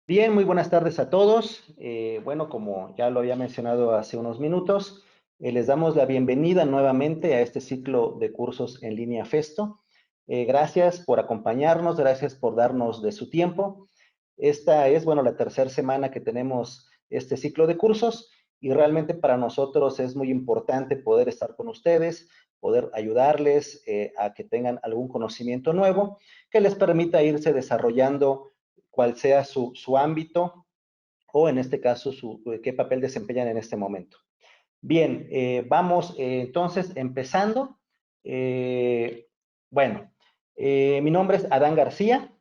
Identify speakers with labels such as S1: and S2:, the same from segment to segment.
S1: Bien, muy buenas tardes a todos. Bueno, como ya lo había mencionado hace unos minutos, les damos la bienvenida nuevamente a este ciclo de cursos en línea Festo. Gracias por acompañarnos, gracias por darnos de su tiempo. Esta es, bueno, la tercera semana que tenemos este ciclo de cursos y realmente para nosotros es muy importante poder estar con ustedes, poder ayudarles a que tengan algún conocimiento nuevo que les permita irse desarrollando cuál sea su ámbito o en este caso qué papel desempeñan en este momento. Bien, vamos entonces empezando. Eh, bueno, mi nombre es Adán García.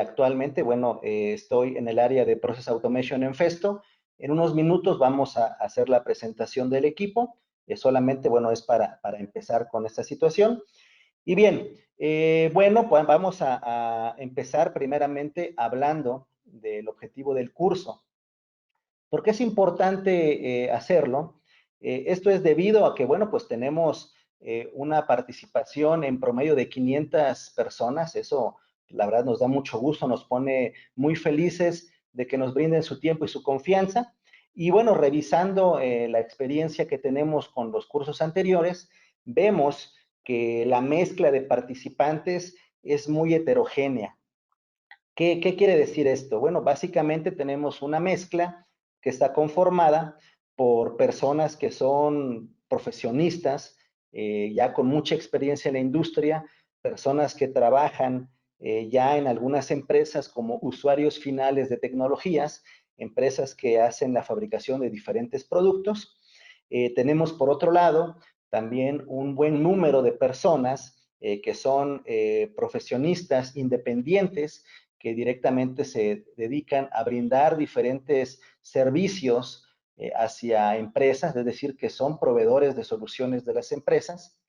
S1: Actualmente, bueno, estoy en el área de Process Automation en Festo. En unos minutos vamos a hacer la presentación del equipo. Solamente, bueno, es para empezar con esta situación. Y bien, bueno, pues vamos a empezar primeramente hablando del objetivo del curso. ¿Por qué es importante hacerlo? Esto es debido a que, bueno, pues tenemos una participación en promedio de 500 personas. Eso, la verdad, nos da mucho gusto, nos pone muy felices de que nos brinden su tiempo y su confianza. Y bueno, revisando la experiencia que tenemos con los cursos anteriores, vemos que la mezcla de participantes es muy heterogénea. ¿Qué quiere decir esto? Bueno, básicamente tenemos una mezcla que está conformada por personas que son profesionistas, ya con mucha experiencia en la industria, personas que trabajan ya en algunas empresas como usuarios finales de tecnologías, empresas que hacen la fabricación de diferentes productos. Tenemos por otro lado también un buen número de personas que son profesionistas independientes que directamente se dedican a brindar diferentes servicios hacia empresas, es decir, que son proveedores de soluciones de las empresas.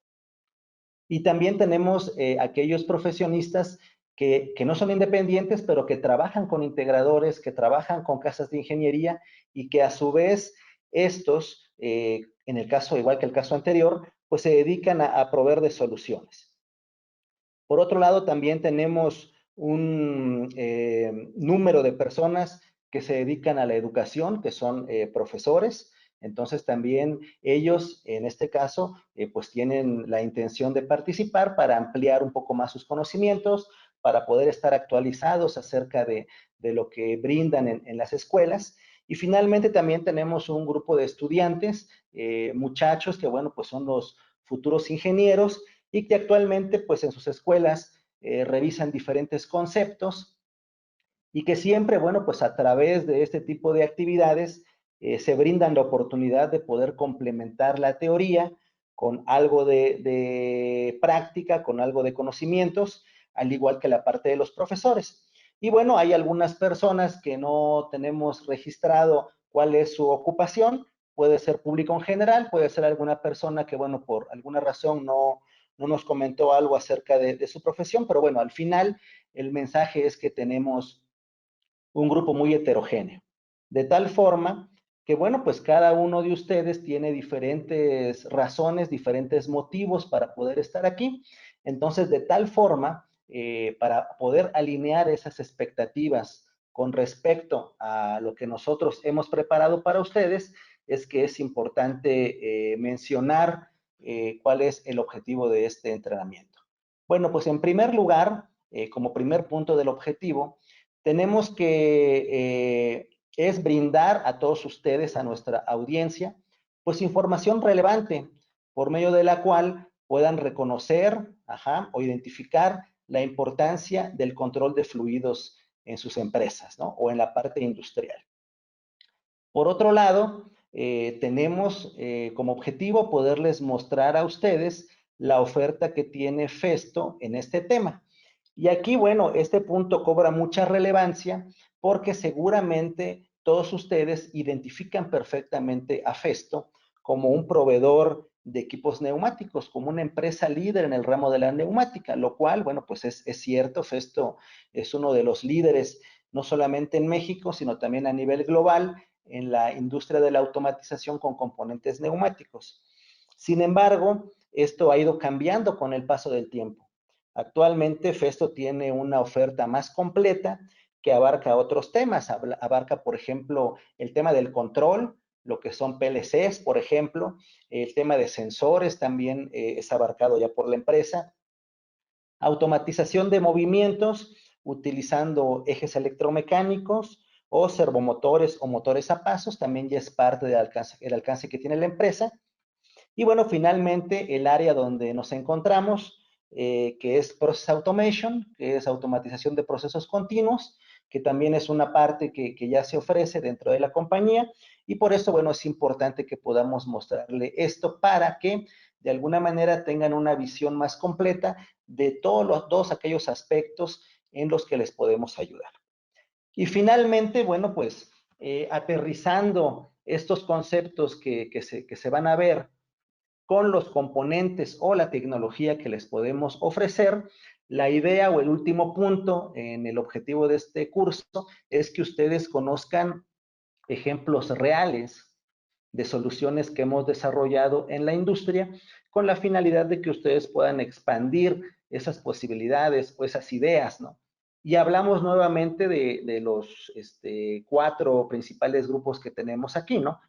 S1: Y también tenemos aquellos profesionistas que no son independientes, pero que trabajan con integradores, que trabajan con casas de ingeniería y que a su vez estos, en el caso, igual que el caso anterior, pues se dedican a proveer de soluciones. Por otro lado, también tenemos un número de personas que se dedican a la educación, que son profesores. Entonces, también ellos, en este caso, pues tienen la intención de participar para ampliar un poco más sus conocimientos, para poder estar actualizados acerca de lo que brindan en las escuelas. Y finalmente también tenemos un grupo de estudiantes, muchachos que, bueno, pues son los futuros ingenieros y que actualmente pues en sus escuelas revisan diferentes conceptos y que siempre, bueno, pues a través de este tipo de actividades se brindan la oportunidad de poder complementar la teoría con algo de práctica, con algo de conocimientos, al igual que la parte de los profesores. Y bueno, hay algunas personas que no tenemos registrado cuál es su ocupación, puede ser público en general, puede ser alguna persona que, bueno, por alguna razón no nos comentó algo acerca de su profesión, pero bueno, al final el mensaje es que tenemos un grupo muy heterogéneo. De tal forma que, bueno, pues cada uno de ustedes tiene diferentes razones, diferentes motivos para poder estar aquí. Entonces, de tal forma, para poder alinear esas expectativas con respecto a lo que nosotros hemos preparado para ustedes, es que es importante mencionar cuál es el objetivo de este entrenamiento. Bueno, pues en primer lugar, como primer punto del objetivo, tenemos que es brindar a todos ustedes, a nuestra audiencia, pues información relevante por medio de la cual puedan reconocer o identificar la importancia del control de fluidos en sus empresas, ¿no? O en la parte industrial. Por otro lado, tenemos como objetivo poderles mostrar a ustedes la oferta que tiene Festo en este tema. Y aquí, bueno, este punto cobra mucha relevancia porque seguramente todos ustedes identifican perfectamente a Festo como un proveedor de equipos neumáticos, como una empresa líder en el ramo de la neumática, lo cual, bueno, pues es cierto, Festo es uno de los líderes no solamente en México, sino también a nivel global en la industria de la automatización con componentes neumáticos. Sin embargo, esto ha ido cambiando con el paso del tiempo. Actualmente Festo tiene una oferta más completa que abarca otros temas. Abarca, por ejemplo, el tema del control, lo que son PLCs, por ejemplo. El tema de sensores también es abarcado ya por la empresa. Automatización de movimientos utilizando ejes electromecánicos o servomotores o motores a pasos, también ya es parte del alcance que tiene la empresa. Y bueno, finalmente el área donde nos encontramos, que es Process Automation, que es automatización de procesos continuos, que también es una parte que ya se ofrece dentro de la compañía, y por eso, bueno, es importante que podamos mostrarle esto para que de alguna manera tengan una visión más completa de todos aquellos aspectos en los que les podemos ayudar. Y finalmente, bueno, pues aterrizando estos conceptos que se van a ver con los componentes o la tecnología que les podemos ofrecer, la idea o el último punto en el objetivo de este curso es que ustedes conozcan ejemplos reales de soluciones que hemos desarrollado en la industria con la finalidad de que ustedes puedan expandir esas posibilidades o esas ideas, ¿no? Y hablamos nuevamente de los 4 principales grupos que tenemos aquí, ¿no?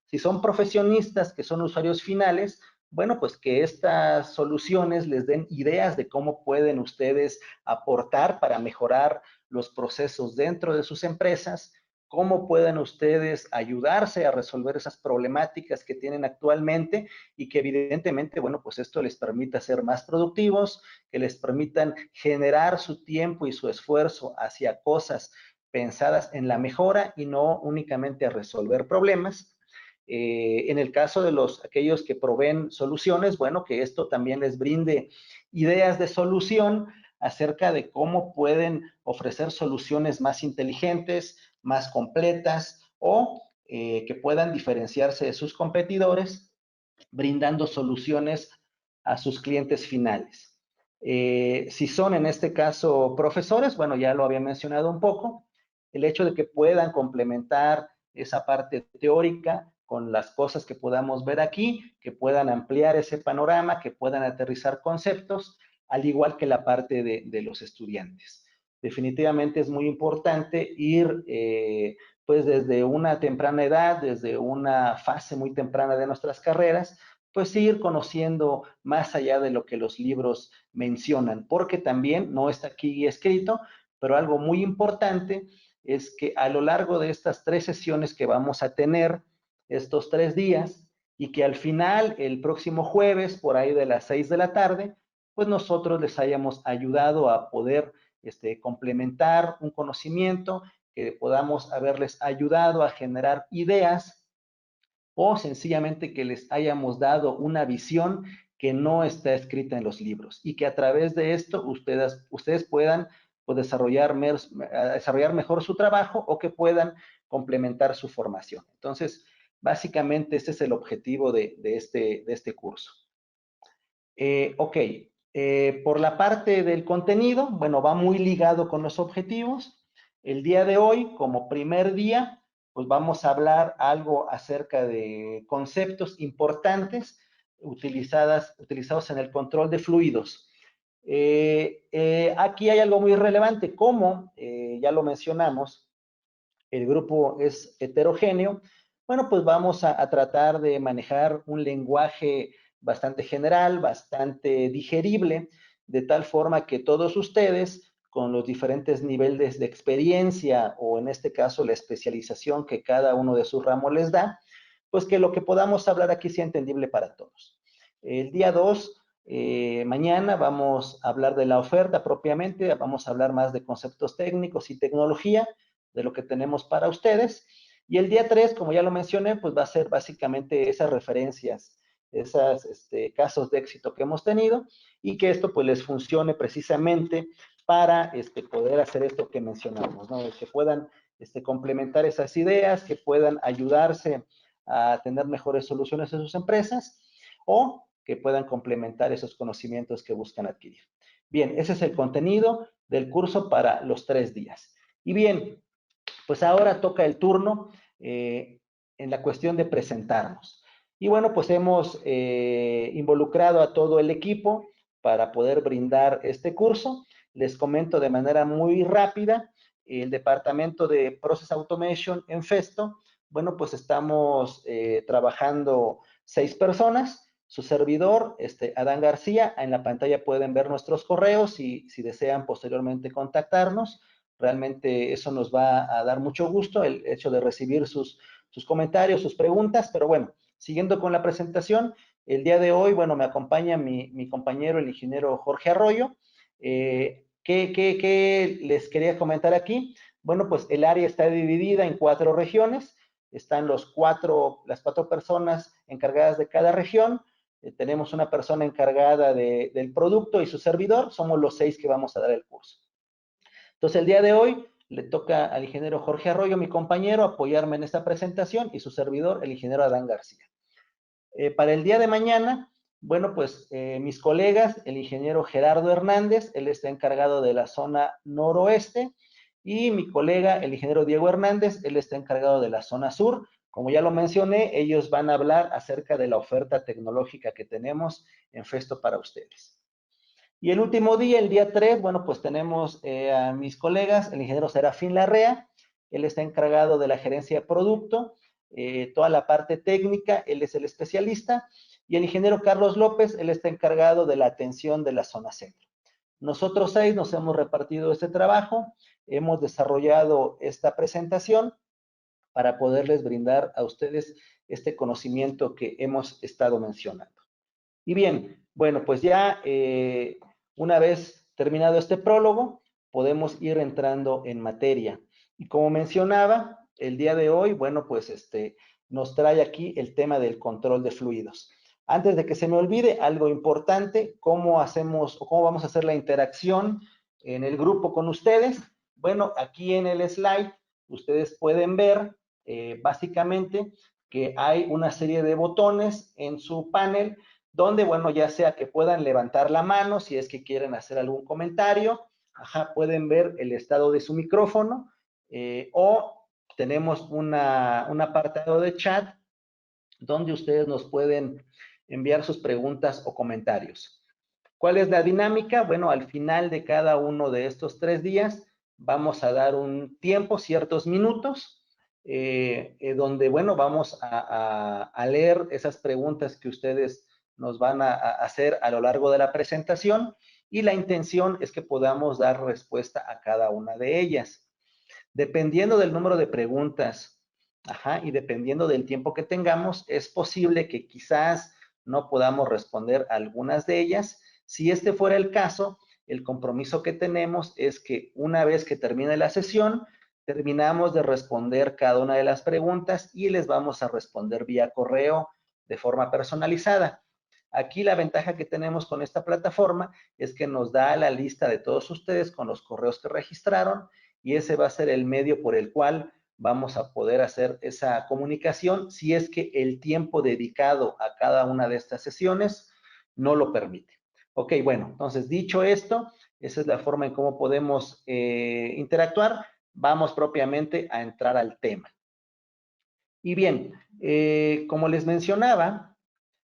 S1: Si son profesionistas que son usuarios finales, bueno, pues que estas soluciones les den ideas de cómo pueden ustedes aportar para mejorar los procesos dentro de sus empresas, cómo pueden ustedes ayudarse a resolver esas problemáticas que tienen actualmente y que evidentemente, bueno, pues esto les permita ser más productivos, que les permitan generar su tiempo y su esfuerzo hacia cosas pensadas en la mejora y no únicamente a resolver problemas. En el caso de aquellos que proveen soluciones, bueno, que esto también les brinde ideas de solución acerca de cómo pueden ofrecer soluciones más inteligentes, más completas o que puedan diferenciarse de sus competidores brindando soluciones a sus clientes finales. Si son en este caso profesores, bueno, ya lo había mencionado un poco, el hecho de que puedan complementar esa parte teórica con las cosas que podamos ver aquí, que puedan ampliar ese panorama, que puedan aterrizar conceptos, al igual que la parte de los estudiantes. Definitivamente es muy importante ir pues desde una temprana edad, desde una fase muy temprana de nuestras carreras, pues ir conociendo más allá de lo que los libros mencionan, porque también no está aquí escrito, pero algo muy importante es que a lo largo de estas 3 sesiones que vamos a tener, estos 3 días, y que al final, el próximo jueves, por ahí de las 6 de la tarde, pues nosotros les hayamos ayudado a poder complementar un conocimiento, que podamos haberles ayudado a generar ideas o sencillamente que les hayamos dado una visión que no está escrita en los libros y que a través de esto ustedes puedan pues, desarrollar mejor su trabajo o que puedan complementar su formación. Entonces, básicamente este es el objetivo de este curso. Ok, por la parte del contenido, bueno, va muy ligado con los objetivos. El día de hoy, como primer día, pues vamos a hablar algo acerca de conceptos importantes utilizados en el control de fluidos. Aquí hay algo muy relevante, como ya lo mencionamos, el grupo es heterogéneo, bueno, pues vamos a tratar de manejar un lenguaje bastante general, bastante digerible, de tal forma que todos ustedes, con los diferentes niveles de experiencia o en este caso la especialización que cada uno de sus ramos les da, pues que lo que podamos hablar aquí sea entendible para todos. El día 2, mañana vamos a hablar de la oferta propiamente, vamos a hablar más de conceptos técnicos y tecnología, de lo que tenemos para ustedes. Y el día 3, como ya lo mencioné, pues va a ser básicamente esas referencias, esos casos de éxito que hemos tenido y que esto pues les funcione precisamente para poder hacer esto que mencionamos, ¿no? Que puedan complementar esas ideas, que puedan ayudarse a tener mejores soluciones en sus empresas o que puedan complementar esos conocimientos que buscan adquirir. Bien, ese es el contenido del curso para los 3 días. Y bien, pues ahora toca el turno en la cuestión de presentarnos. Y bueno, pues hemos involucrado a todo el equipo para poder brindar este curso. Les comento de manera muy rápida, el departamento de Process Automation en Festo, bueno, pues estamos trabajando 6 personas, su servidor, Adán García. En la pantalla pueden ver nuestros correos y si desean posteriormente contactarnos. Realmente eso nos va a dar mucho gusto, el hecho de recibir sus comentarios, sus preguntas, pero bueno, siguiendo con la presentación, el día de hoy, bueno, me acompaña mi compañero, el ingeniero Jorge Arroyo. ¿Qué les quería comentar aquí? Bueno, pues el área está dividida en 4 regiones. Están las 4 personas encargadas de cada región. Tenemos una persona encargada del producto y su servidor. Somos los 6 que vamos a dar el curso. Entonces, el día de hoy le toca al ingeniero Jorge Arroyo, mi compañero, apoyarme en esta presentación y su servidor, el ingeniero Adán García. Para el día de mañana, bueno, pues mis colegas, el ingeniero Gerardo Hernández, él está encargado de la zona noroeste, y mi colega, el ingeniero Diego Hernández, él está encargado de la zona sur. Como ya lo mencioné, ellos van a hablar acerca de la oferta tecnológica que tenemos en Festo para ustedes. Y el último día, el día 3, bueno, pues tenemos a mis colegas, el ingeniero Serafín Larrea, él está encargado de la gerencia de producto, toda la parte técnica, él es el especialista, y el ingeniero Carlos López, él está encargado de la atención de la zona centro. Nosotros 6 nos hemos repartido este trabajo, hemos desarrollado esta presentación para poderles brindar a ustedes este conocimiento que hemos estado mencionando. Y bien, bueno, pues ya una vez terminado este prólogo, podemos ir entrando en materia. Y como mencionaba, el día de hoy, bueno, pues nos trae aquí el tema del control de fluidos. Antes de que se me olvide, algo importante, ¿cómo hacemos o cómo vamos a hacer la interacción en el grupo con ustedes? Bueno, aquí en el slide, ustedes pueden ver básicamente que hay una serie de botones en su panel donde, bueno, ya sea que puedan levantar la mano si es que quieren hacer algún comentario, pueden ver el estado de su micrófono, o tenemos un apartado de chat donde ustedes nos pueden enviar sus preguntas o comentarios. ¿Cuál es la dinámica? Bueno, al final de cada uno de estos 3 días vamos a dar un tiempo, ciertos minutos, donde, bueno, vamos a leer esas preguntas que ustedes nos van a hacer a lo largo de la presentación, y la intención es que podamos dar respuesta a cada una de ellas. Dependiendo del número de preguntas, y dependiendo del tiempo que tengamos, es posible que quizás no podamos responder a algunas de ellas. Si este fuera el caso, el compromiso que tenemos es que una vez que termine la sesión, terminamos de responder cada una de las preguntas y les vamos a responder vía correo de forma personalizada. Aquí la ventaja que tenemos con esta plataforma es que nos da la lista de todos ustedes con los correos que registraron, y ese va a ser el medio por el cual vamos a poder hacer esa comunicación si es que el tiempo dedicado a cada una de estas sesiones no lo permite. Ok, bueno, entonces dicho esto, esa es la forma en cómo podemos interactuar. Vamos propiamente a entrar al tema. Y bien, como les mencionaba,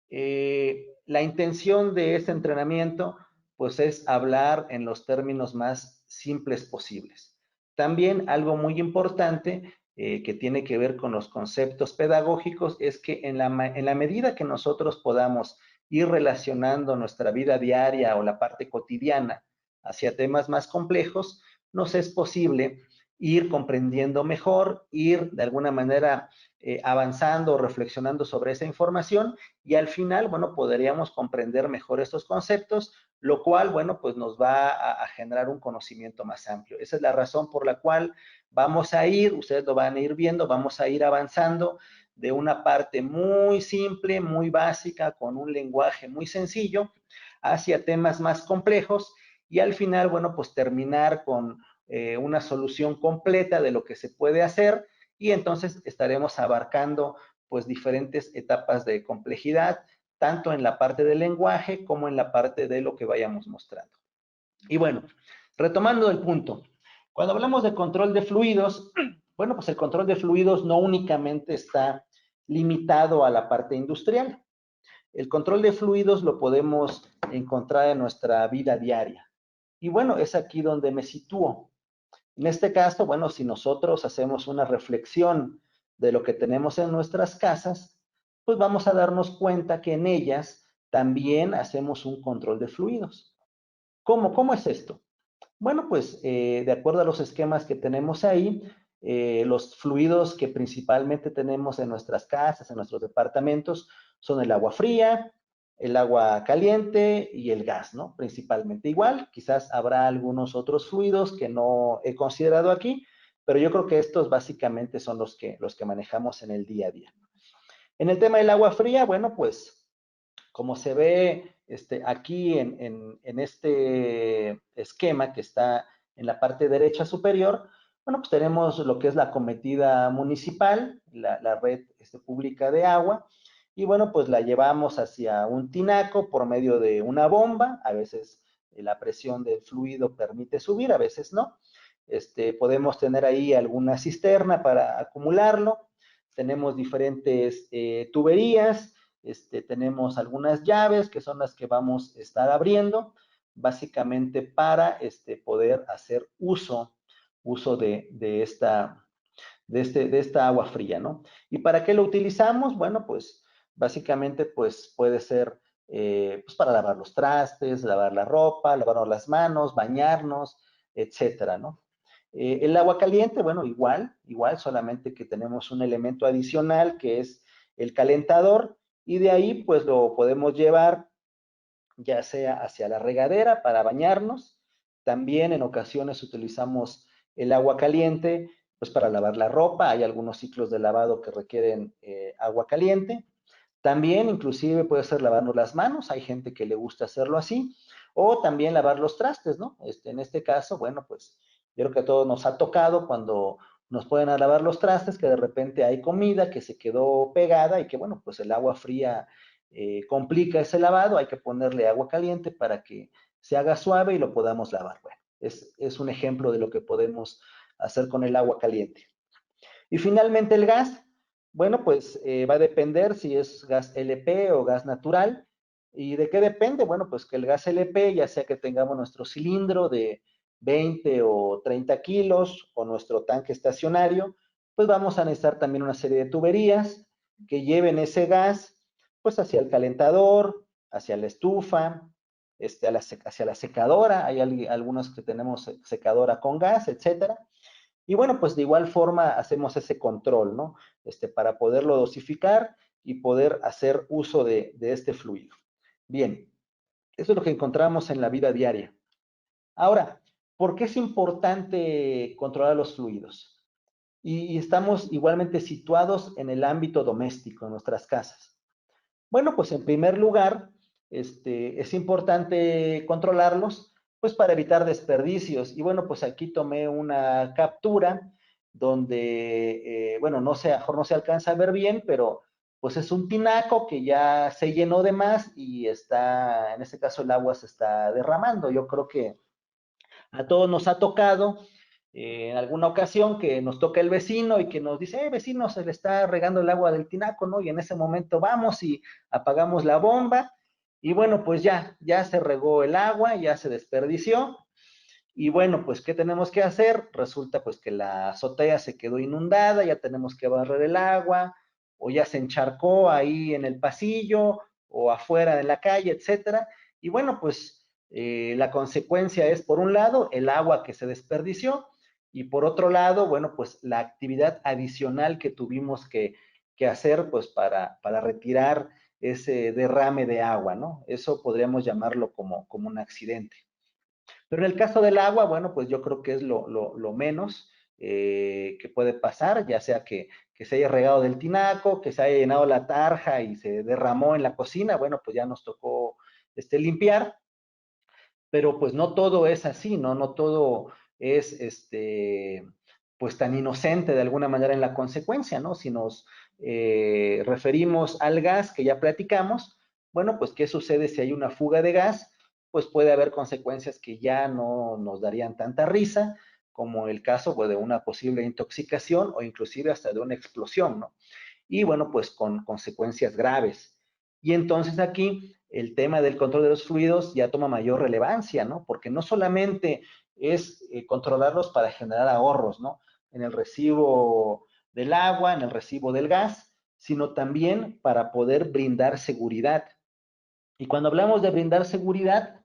S1: la intención de este entrenamiento, pues, es hablar en los términos más simples posibles. También algo muy importante que tiene que ver con los conceptos pedagógicos es que en la medida que nosotros podamos ir relacionando nuestra vida diaria o la parte cotidiana hacia temas más complejos, nos es posible ir comprendiendo mejor, ir de alguna manera avanzando o reflexionando sobre esa información, y al final, bueno, podríamos comprender mejor estos conceptos, lo cual, bueno, pues nos va a generar un conocimiento más amplio. Esa es la razón por la cual vamos a ir, ustedes lo van a ir viendo, vamos a ir avanzando de una parte muy simple, muy básica, con un lenguaje muy sencillo, hacia temas más complejos, y al final, bueno, pues terminar con una solución completa de lo que se puede hacer, y entonces estaremos abarcando pues diferentes etapas de complejidad, tanto en la parte del lenguaje como en la parte de lo que vayamos mostrando. Y bueno, retomando el punto, cuando hablamos de control de fluidos, bueno, pues el control de fluidos no únicamente está limitado a la parte industrial. El control de fluidos lo podemos encontrar en nuestra vida diaria. Y bueno, es aquí donde me sitúo. En este caso, bueno, si nosotros hacemos una reflexión de lo que tenemos en nuestras casas, pues vamos a darnos cuenta que en ellas también hacemos un control de fluidos. ¿Cómo? ¿Cómo es esto? Bueno, pues de acuerdo a los esquemas que tenemos ahí, los fluidos que principalmente tenemos en nuestras casas, en nuestros departamentos, son el agua fría, el agua caliente y el gas, ¿no? Principalmente igual, quizás habrá algunos otros fluidos que no he considerado aquí, pero yo creo que estos básicamente son los que manejamos en el día a día. En el tema del agua fría, bueno, pues como se ve aquí en este esquema que está en la parte derecha superior, bueno, pues tenemos lo que es la cometida municipal, la red pública de agua, y bueno, pues la llevamos hacia un tinaco por medio de una bomba, a veces la presión del fluido permite subir, a veces no. Podemos tener ahí alguna cisterna para acumularlo, tenemos diferentes tuberías, tenemos algunas llaves que son las que vamos a estar abriendo, básicamente para poder hacer uso de esta agua fría, ¿no? ¿Y para qué lo utilizamos? Bueno, pues básicamente pues puede ser pues para lavar los trastes, lavar la ropa, lavarnos las manos, bañarnos, etcétera, ¿no? El agua caliente, bueno, igual, solamente que tenemos un elemento adicional que es el calentador y de ahí pues lo podemos llevar ya sea hacia la regadera para bañarnos, también en ocasiones utilizamos el agua caliente pues para lavar la ropa, hay algunos ciclos de lavado que requieren agua caliente, también inclusive puede ser lavarnos las manos, hay gente que le gusta hacerlo así, o también lavar los trastes, ¿no? En este caso, bueno, pues yo creo que a todos nos ha tocado cuando nos pueden lavar los trastes, que de repente hay comida que se quedó pegada y que, bueno, pues el agua fría complica ese lavado, hay que ponerle agua caliente para que se haga suave y lo podamos lavar. Bueno, es un ejemplo de lo que podemos hacer con el agua caliente. Y finalmente el gas, bueno, pues va a depender si es gas LP o gas natural. ¿Y de qué depende? Bueno, pues que el gas LP, ya sea que tengamos nuestro cilindro de 20 o 30 kilos o nuestro tanque estacionario, pues vamos a necesitar también una serie de tuberías que lleven ese gas pues hacia el calentador, hacia la estufa, hacia la secadora, hay algunos que tenemos secadora con gas, etcétera. Y bueno, pues de igual forma hacemos ese control, ¿no? Para poderlo dosificar y poder hacer uso de este fluido. Bien, eso es lo que encontramos en la vida diaria. Ahora, ¿por qué es importante controlar los fluidos? Y estamos igualmente situados en el ámbito doméstico, en nuestras casas. Bueno, pues en primer lugar, es importante controlarlos, pues para evitar desperdicios. Y bueno, pues aquí tomé una captura donde, bueno, mejor no se alcanza a ver bien, pero pues es un tinaco que ya se llenó de más y está, en este caso el agua se está derramando. Yo creo que a todos nos ha tocado en alguna ocasión que nos toca el vecino y que nos dice, vecino, se le está regando el agua del tinaco, ¿no? Y en ese momento vamos y apagamos la bomba y bueno, pues ya se regó el agua, ya se desperdició. Y bueno, pues, ¿qué tenemos que hacer? Resulta pues que la azotea se quedó inundada, ya tenemos que barrer el agua, o ya se encharcó ahí en el pasillo, o afuera de la calle, etcétera. Y bueno, pues la consecuencia es, por un lado, el agua que se desperdició, y por otro lado, bueno, pues la actividad adicional que tuvimos que hacer, pues para retirar ese derrame de agua, ¿no? Eso podríamos llamarlo como un accidente. Pero en el caso del agua, bueno, pues yo creo que es lo menos que puede pasar, ya sea que se haya regado del tinaco, que se haya llenado la tarja y se derramó en la cocina, bueno, pues ya nos tocó limpiar, pero pues no todo es así, ¿no? No todo es pues tan inocente de alguna manera en la consecuencia, ¿no? Si nos referimos al gas que ya platicamos, bueno, pues ¿qué sucede si hay una fuga de gas? Pues puede haber consecuencias que ya no nos darían tanta risa, como el caso pues, de una posible intoxicación o inclusive hasta de una explosión, ¿no? y bueno, pues con consecuencias graves. Y entonces aquí el tema del control de los fluidos ya toma mayor relevancia, ¿no? Porque no solamente es controlarlos para generar ahorros, ¿no? En el recibo del agua, en el recibo del gas, sino también para poder brindar seguridad. Y cuando hablamos de brindar seguridad,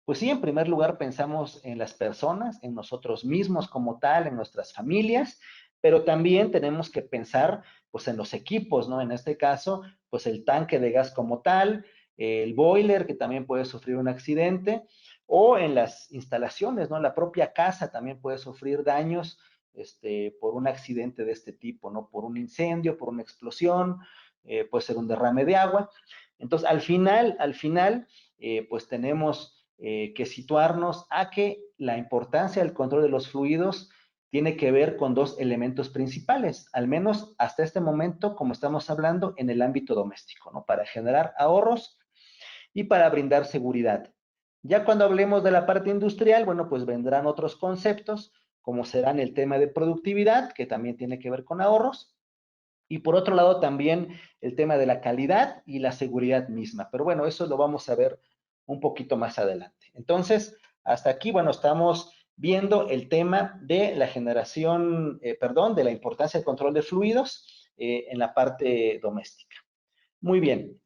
S1: pues sí, en primer lugar pensamos en las personas, en nosotros mismos como tal, en nuestras familias, pero también tenemos que pensar pues en los equipos, ¿no? En este caso, pues el tanque de gas como tal, el boiler que también puede sufrir un accidente, o en las instalaciones, ¿no? La propia casa también puede sufrir daños por un accidente de este tipo, ¿no? Por un incendio, por una explosión, puede ser un derrame de agua. Entonces, al final, pues tenemos que situarnos a que la importancia del control de los fluidos tiene que ver con dos elementos principales, al menos hasta este momento, como estamos hablando, en el ámbito doméstico, ¿no? Para generar ahorros y para brindar seguridad. Ya cuando hablemos de la parte industrial, bueno, pues vendrán otros conceptos, como serán el tema de productividad, que también tiene que ver con ahorros, y por otro lado también el tema de la calidad y la seguridad misma. Pero bueno, eso lo vamos a ver un poquito más adelante. Entonces, hasta aquí, bueno, estamos viendo el tema de la generación, perdón, de la importancia del control de fluidos en la parte doméstica. Muy bien.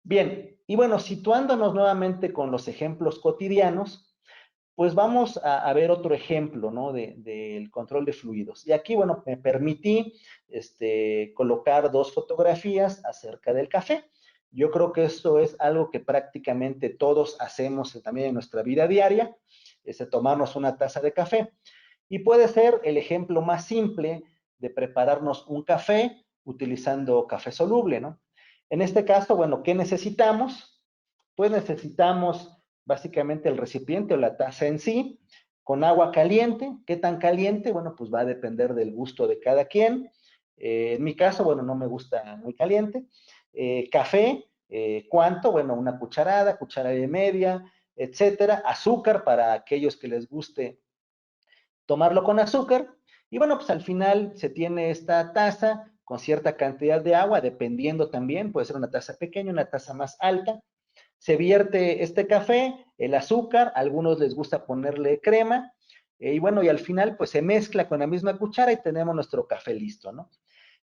S1: Bien, y bueno, situándonos nuevamente con los ejemplos cotidianos, pues vamos a ver otro ejemplo, ¿no? Del control de fluidos. Y aquí, bueno, me permití colocar dos fotografías acerca del café. Yo creo que esto es algo que prácticamente todos hacemos también en nuestra vida diaria, tomarnos una taza de café. Y puede ser el ejemplo más simple de prepararnos un café utilizando café soluble, ¿no? En este caso, bueno, ¿qué necesitamos? Pues necesitamos básicamente el recipiente o la taza en sí, con agua caliente. ¿Qué tan caliente? Bueno, pues va a depender del gusto de cada quien. En mi caso, bueno, no me gusta muy caliente. Café, ¿cuánto? Bueno, una cucharada, cucharada y media, etcétera. Azúcar para aquellos que les guste tomarlo con azúcar. Y bueno, pues al final se tiene esta taza con cierta cantidad de agua, dependiendo también, puede ser una taza pequeña, una taza más alta. Se vierte este café, el azúcar, a algunos les gusta ponerle crema, y bueno, y al final pues se mezcla con la misma cuchara y tenemos nuestro café listo, ¿no?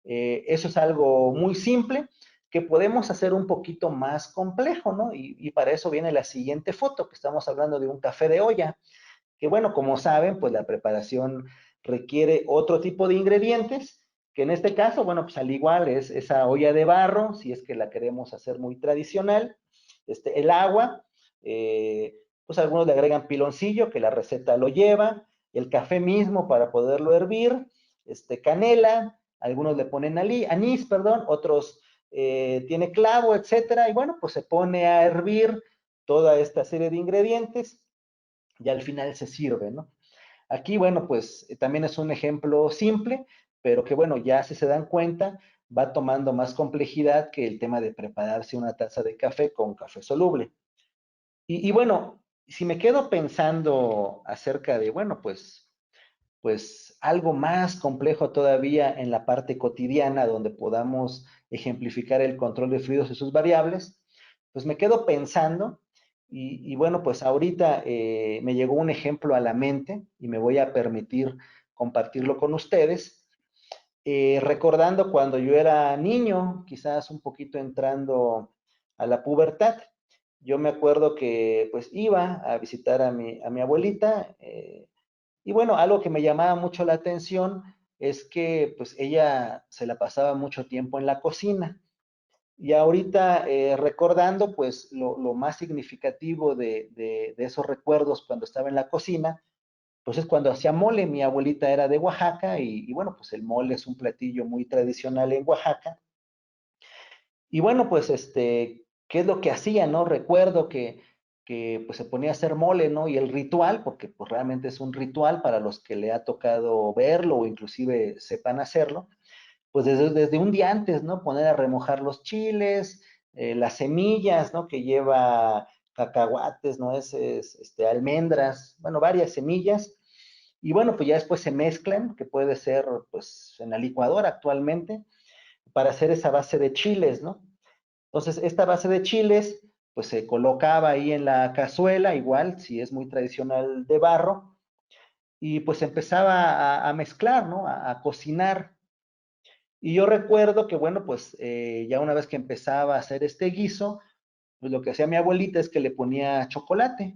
S1: Eso es algo muy simple que podemos hacer un poquito más complejo, ¿no? Y para eso viene la siguiente foto, que estamos hablando de un café de olla, que bueno, como saben, pues la preparación requiere otro tipo de ingredientes, que en este caso, bueno, pues al igual es esa olla de barro, si es que la queremos hacer muy tradicional, el agua, pues algunos le agregan piloncillo, que la receta lo lleva, el café mismo para poderlo hervir, canela, algunos le ponen anís, perdón, otros tiene clavo, etcétera, y bueno, pues se pone a hervir toda esta serie de ingredientes y al final se sirve, ¿no? Aquí, bueno, pues también es un ejemplo simple, pero que bueno, ya si se dan cuenta, va tomando más complejidad que el tema de prepararse una taza de café con café soluble. Y bueno, si me quedo pensando acerca de, bueno, pues algo más complejo todavía en la parte cotidiana donde podamos ejemplificar el control de fluidos y sus variables, pues me quedo pensando y bueno, pues ahorita me llegó un ejemplo a la mente y me voy a permitir compartirlo con ustedes, recordando cuando yo era niño, quizás un poquito entrando a la pubertad. Yo me acuerdo que pues iba a visitar a mi abuelita, y bueno, algo que me llamaba mucho la atención es que pues ella se la pasaba mucho tiempo en la cocina. Y ahorita recordando pues lo más significativo de esos recuerdos cuando estaba en la cocina, pues es cuando hacía mole. Mi abuelita era de Oaxaca y bueno, pues el mole es un platillo muy tradicional en Oaxaca. Y bueno, pues ¿qué es lo que hacía, no? Recuerdo que pues se ponía a hacer mole, ¿no? Y el ritual, porque pues realmente es un ritual para los que le ha tocado verlo o inclusive sepan hacerlo, pues desde un día antes, ¿no? Poner a remojar los chiles, las semillas, ¿no? Que lleva cacahuates, nueces, almendras, bueno, varias semillas. Y bueno, pues ya después se mezclan, que puede ser pues en la licuadora actualmente, para hacer esa base de chiles, ¿no? Entonces, esta base de chiles, pues se colocaba ahí en la cazuela, igual, si es muy tradicional de barro, y pues empezaba a mezclar, ¿no? A cocinar. Y yo recuerdo que, bueno, pues ya una vez que empezaba a hacer este guiso, pues lo que hacía mi abuelita es que le ponía chocolate.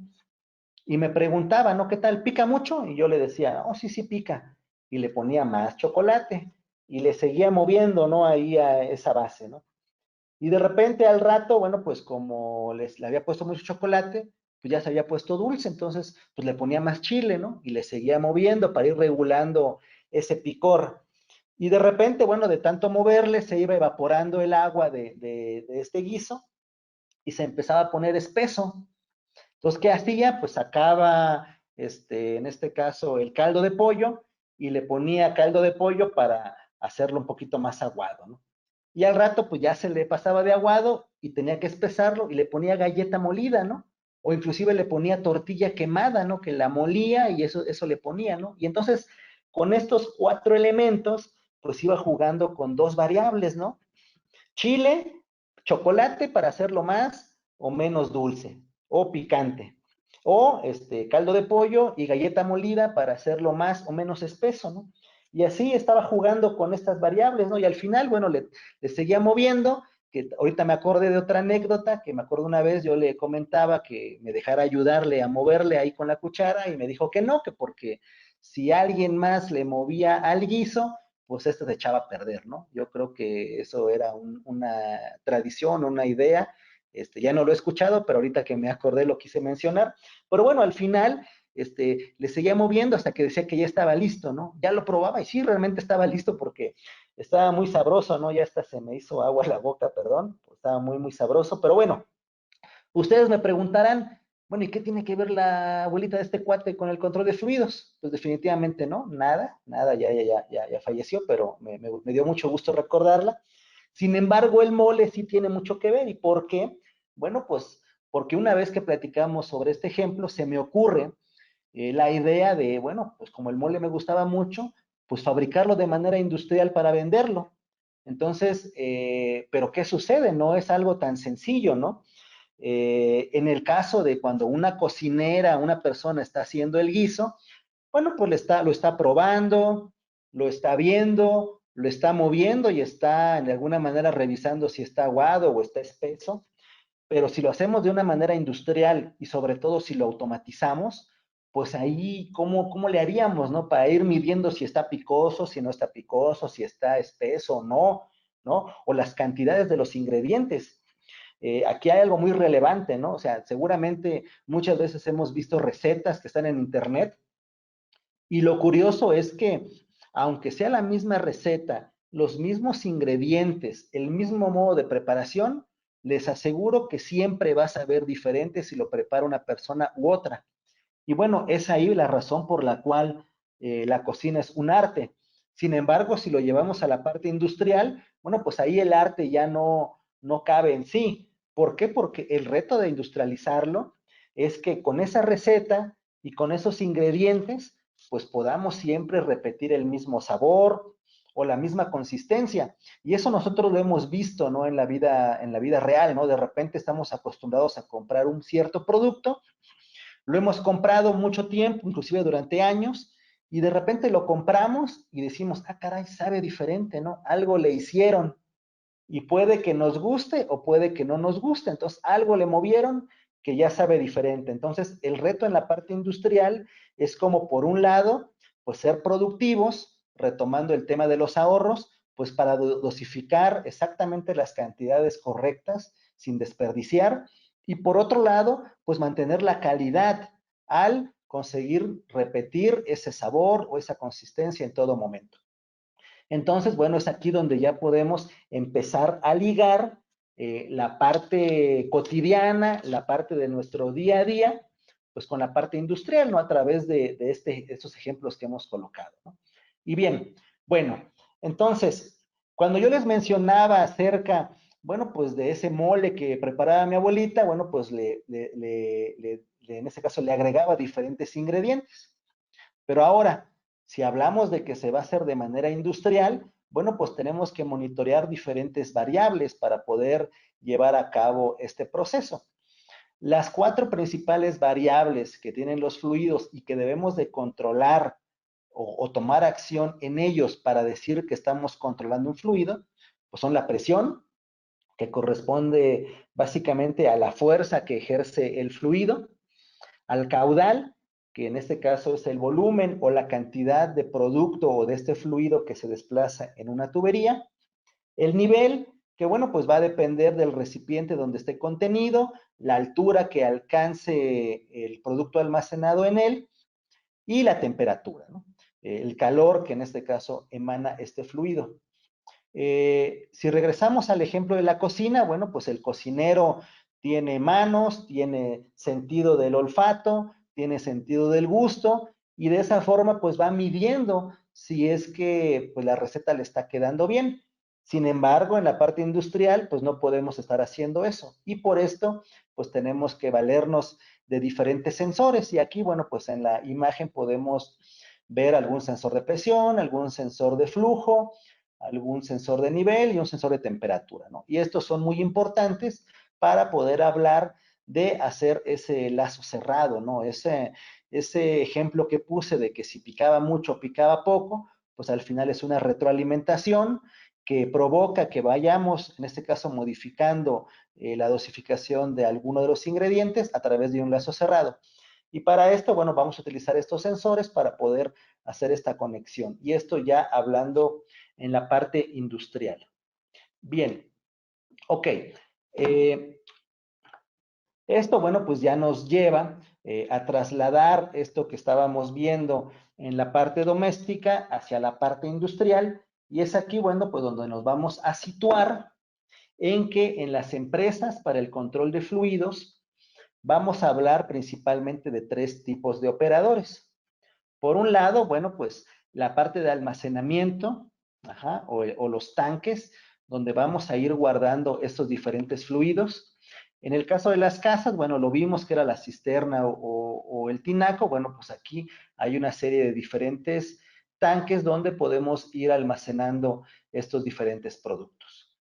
S1: Y me preguntaba, ¿no? ¿Qué tal? ¿Pica mucho? Y yo le decía, oh, sí, sí pica. Y le ponía más chocolate. Y le seguía moviendo, ¿no? Ahí a esa base, ¿no? Y de repente al rato, bueno, pues como le había puesto mucho chocolate, pues ya se había puesto dulce, entonces pues le ponía más chile, ¿no? Y le seguía moviendo para ir regulando ese picor. Y de repente, bueno, de tanto moverle, se iba evaporando el agua de este guiso y se empezaba a poner espeso. Entonces, ¿qué hacía? Pues sacaba, en este caso, el caldo de pollo y le ponía caldo de pollo para hacerlo un poquito más aguado, ¿no? Y al rato, pues ya se le pasaba de aguado y tenía que espesarlo y le ponía galleta molida, ¿no? O inclusive le ponía tortilla quemada, ¿no? Que la molía y eso le ponía, ¿no? Y entonces, con estos cuatro elementos, pues iba jugando con dos variables, ¿no? Chile, chocolate para hacerlo más o menos dulce o picante. O caldo de pollo y galleta molida para hacerlo más o menos espeso, ¿no? Y así estaba jugando con estas variables, ¿no? Y al final, bueno, le seguía moviendo, que ahorita me acordé de otra anécdota, que me acuerdo una vez yo le comentaba que me dejara ayudarle a moverle ahí con la cuchara y me dijo que no, que porque si alguien más le movía al guiso, pues esto se echaba a perder, ¿no? Yo creo que eso era una tradición, una idea. Ya no lo he escuchado, pero ahorita que me acordé lo quise mencionar. Pero bueno, al final, le seguía moviendo hasta que decía que ya estaba listo, ¿no? Ya lo probaba y sí, realmente estaba listo porque estaba muy sabroso, ¿no? Ya hasta se me hizo agua la boca, perdón. Estaba muy, muy sabroso. Pero bueno, ustedes me preguntarán, bueno, ¿y qué tiene que ver la abuelita de este cuate con el control de fluidos? Pues definitivamente no, nada, nada, ya falleció, pero me dio mucho gusto recordarla. Sin embargo, el mole sí tiene mucho que ver. ¿Y por qué? Bueno, pues porque una vez que platicamos sobre este ejemplo, se me ocurre la idea de, bueno, pues como el mole me gustaba mucho, pues fabricarlo de manera industrial para venderlo. Entonces, pero ¿qué sucede? No es algo tan sencillo, ¿no? En el caso de cuando una cocinera, una persona está haciendo el guiso, bueno, pues lo está probando, lo está viendo, lo está moviendo y está de alguna manera revisando si está aguado o está espeso. Pero si lo hacemos de una manera industrial y sobre todo si lo automatizamos, pues ahí, ¿cómo le haríamos, no? Para ir midiendo si está picoso, si no está picoso, si está espeso o no, ¿no? O las cantidades de los ingredientes. Aquí hay algo muy relevante, ¿no? O sea, seguramente muchas veces hemos visto recetas que están en internet y lo curioso es que, aunque sea la misma receta, los mismos ingredientes, el mismo modo de preparación, les aseguro que siempre va a saber diferente si lo prepara una persona u otra. Y bueno, es ahí la razón por la cual la cocina es un arte. Sin embargo, si lo llevamos a la parte industrial, bueno, pues ahí el arte ya no cabe en sí. ¿Por qué? Porque el reto de industrializarlo es que con esa receta y con esos ingredientes, pues podamos siempre repetir el mismo sabor o la misma consistencia. Y eso nosotros lo hemos visto, ¿no? En la vida real, ¿no? De repente estamos acostumbrados a comprar un cierto producto, lo hemos comprado mucho tiempo, inclusive durante años, y de repente lo compramos y decimos, ah, caray, sabe diferente, ¿no? Algo le hicieron y puede que nos guste o puede que no nos guste. Entonces, algo le movieron que ya sabe diferente. Entonces, el reto en la parte industrial es como, por un lado, pues ser productivos, retomando el tema de los ahorros, pues para dosificar exactamente las cantidades correctas sin desperdiciar. Y por otro lado, pues mantener la calidad al conseguir repetir ese sabor o esa consistencia en todo momento. Entonces, bueno, es aquí donde ya podemos empezar a ligar la parte cotidiana, la parte de nuestro día a día, pues con la parte industrial, ¿no? A través de estos ejemplos que hemos colocado, ¿no? Y bien, bueno, entonces, cuando yo les mencionaba acerca, bueno, pues de ese mole que preparaba mi abuelita, bueno, pues en ese caso le agregaba diferentes ingredientes. Pero ahora, si hablamos de que se va a hacer de manera industrial, bueno, pues tenemos que monitorear diferentes variables para poder llevar a cabo este proceso. Las 4 principales variables que tienen los fluidos y que debemos de controlar o tomar acción en ellos para decir que estamos controlando un fluido, pues son la presión, que corresponde básicamente a la fuerza que ejerce el fluido, al caudal, que en este caso es el volumen o la cantidad de producto o de este fluido que se desplaza en una tubería, el nivel, que bueno, pues va a depender del recipiente donde esté contenido, la altura que alcance el producto almacenado en él y la temperatura, ¿no? El calor que en este caso emana este fluido. Si regresamos al ejemplo de la cocina, bueno, pues el cocinero tiene manos, tiene sentido del olfato, tiene sentido del gusto y de esa forma pues va midiendo si es que pues la receta le está quedando bien. Sin embargo, en la parte industrial pues no podemos estar haciendo eso y por esto pues tenemos que valernos de diferentes sensores y aquí bueno pues en la imagen podemos ver algún sensor de presión, algún sensor de flujo, algún sensor de nivel y un sensor de temperatura, ¿no? Y estos son muy importantes para poder hablar de hacer ese lazo cerrado, ¿no? Ese ejemplo que puse de que si picaba mucho o picaba poco, pues al final es una retroalimentación que provoca que vayamos, en este caso, modificando la dosificación de alguno de los ingredientes a través de un lazo cerrado. Y para esto, bueno, vamos a utilizar estos sensores para poder hacer esta conexión. Y esto ya hablando en la parte industrial. Bien, ok. Esto, bueno, pues ya nos lleva a trasladar esto que estábamos viendo en la parte doméstica hacia la parte industrial. Y es aquí, bueno, pues donde nos vamos a situar en que en las empresas para el control de fluidos vamos a hablar principalmente de 3 tipos de operadores. Por un lado, bueno, pues la parte de almacenamiento, ajá, o los tanques, donde vamos a ir guardando estos diferentes fluidos. En el caso de las casas, bueno, lo vimos que era la cisterna o el tinaco. Bueno, pues aquí hay una serie de diferentes tanques donde podemos ir almacenando estos diferentes productos.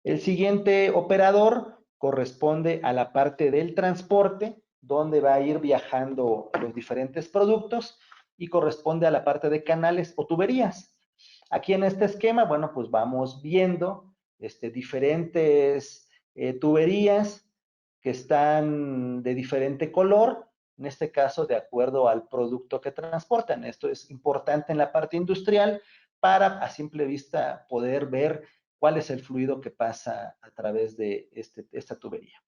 S1: El siguiente operador corresponde a la parte del transporte, donde va a ir viajando los diferentes productos y corresponde a la parte de canales o tuberías. Aquí en este esquema, bueno, pues vamos viendo diferentes tuberías que están de diferente color, en este caso de acuerdo al producto que transportan. Esto es importante en la parte industrial para a simple vista poder ver cuál es el fluido que pasa a través de esta tubería.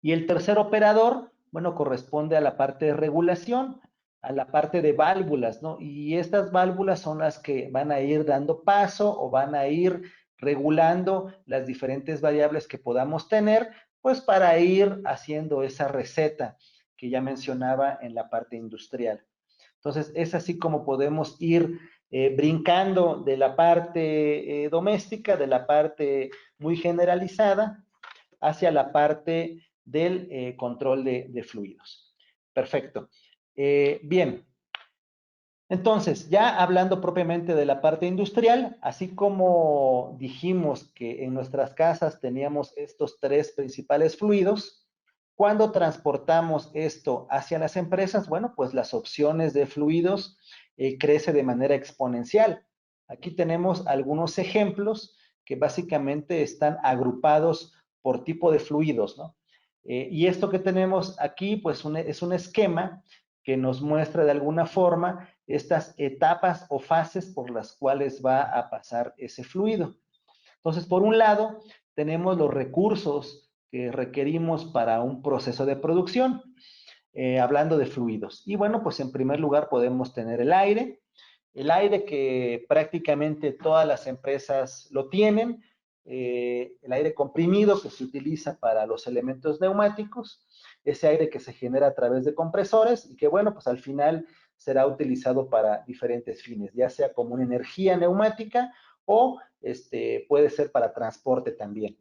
S1: Y el tercer operador, bueno, corresponde a la parte de regulación, a la parte de válvulas, ¿no? Y estas válvulas son las que van a ir dando paso o van a ir regulando las diferentes variables que podamos tener, pues para ir haciendo esa receta que ya mencionaba en la parte industrial. Entonces, es así como podemos ir brincando de la parte doméstica, de la parte muy generalizada, hacia la parte del control de fluidos. Perfecto. Bien, entonces, ya hablando propiamente de la parte industrial, así como dijimos que en nuestras casas teníamos estos 3 principales fluidos, cuando transportamos esto hacia las empresas, bueno, pues las opciones de fluidos crece de manera exponencial. Aquí tenemos algunos ejemplos que básicamente están agrupados por tipo de fluidos, ¿no? Y esto que tenemos aquí, pues es un esquema que nos muestra de alguna forma estas etapas o fases por las cuales va a pasar ese fluido. Entonces, por un lado, tenemos los recursos que requerimos para un proceso de producción, hablando de fluidos. Y bueno, pues en primer lugar podemos tener el aire que prácticamente todas las empresas lo tienen, el aire comprimido que se utiliza para los elementos neumáticos, ese aire que se genera a través de compresores y que bueno, pues al final será utilizado para diferentes fines, ya sea como una energía neumática o puede ser para transporte también.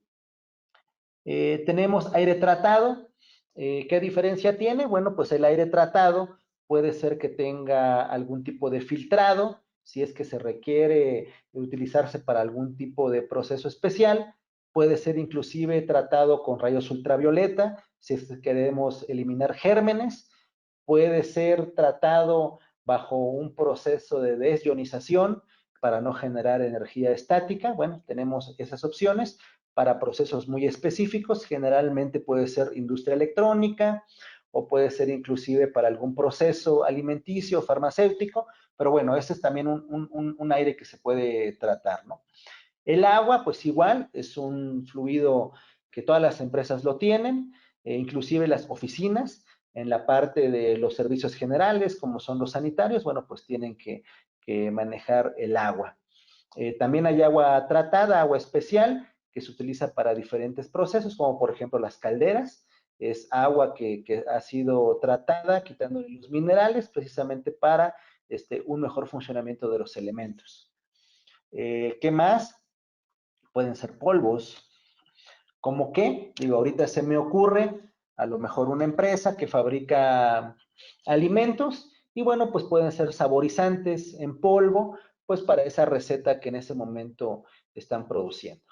S1: Tenemos aire tratado. ¿Qué diferencia tiene? Bueno, pues el aire tratado puede ser que tenga algún tipo de filtrado si es que se requiere utilizarse para algún tipo de proceso especial. Puede ser inclusive tratado con rayos ultravioleta, si es que queremos eliminar gérmenes. Puede ser tratado bajo un proceso de desionización para no generar energía estática. Bueno, tenemos esas opciones para procesos muy específicos. Generalmente puede ser industria electrónica o puede ser inclusive para algún proceso alimenticio, farmacéutico, pero bueno, ese es también un aire que se puede tratar, ¿no? El agua, pues igual, es un fluido que todas las empresas lo tienen, inclusive las oficinas, en la parte de los servicios generales, como son los sanitarios, bueno, pues tienen que manejar el agua. También hay agua tratada, agua especial, que se utiliza para diferentes procesos, como por ejemplo las calderas. Es agua que ha sido tratada, quitándole los minerales, precisamente para un mejor funcionamiento de los elementos. ¿Qué más? Pueden ser polvos. ¿Cómo qué? Digo, ahorita se me ocurre a lo mejor una empresa que fabrica alimentos y bueno, pues pueden ser saborizantes en polvo, pues para esa receta que en ese momento están produciendo.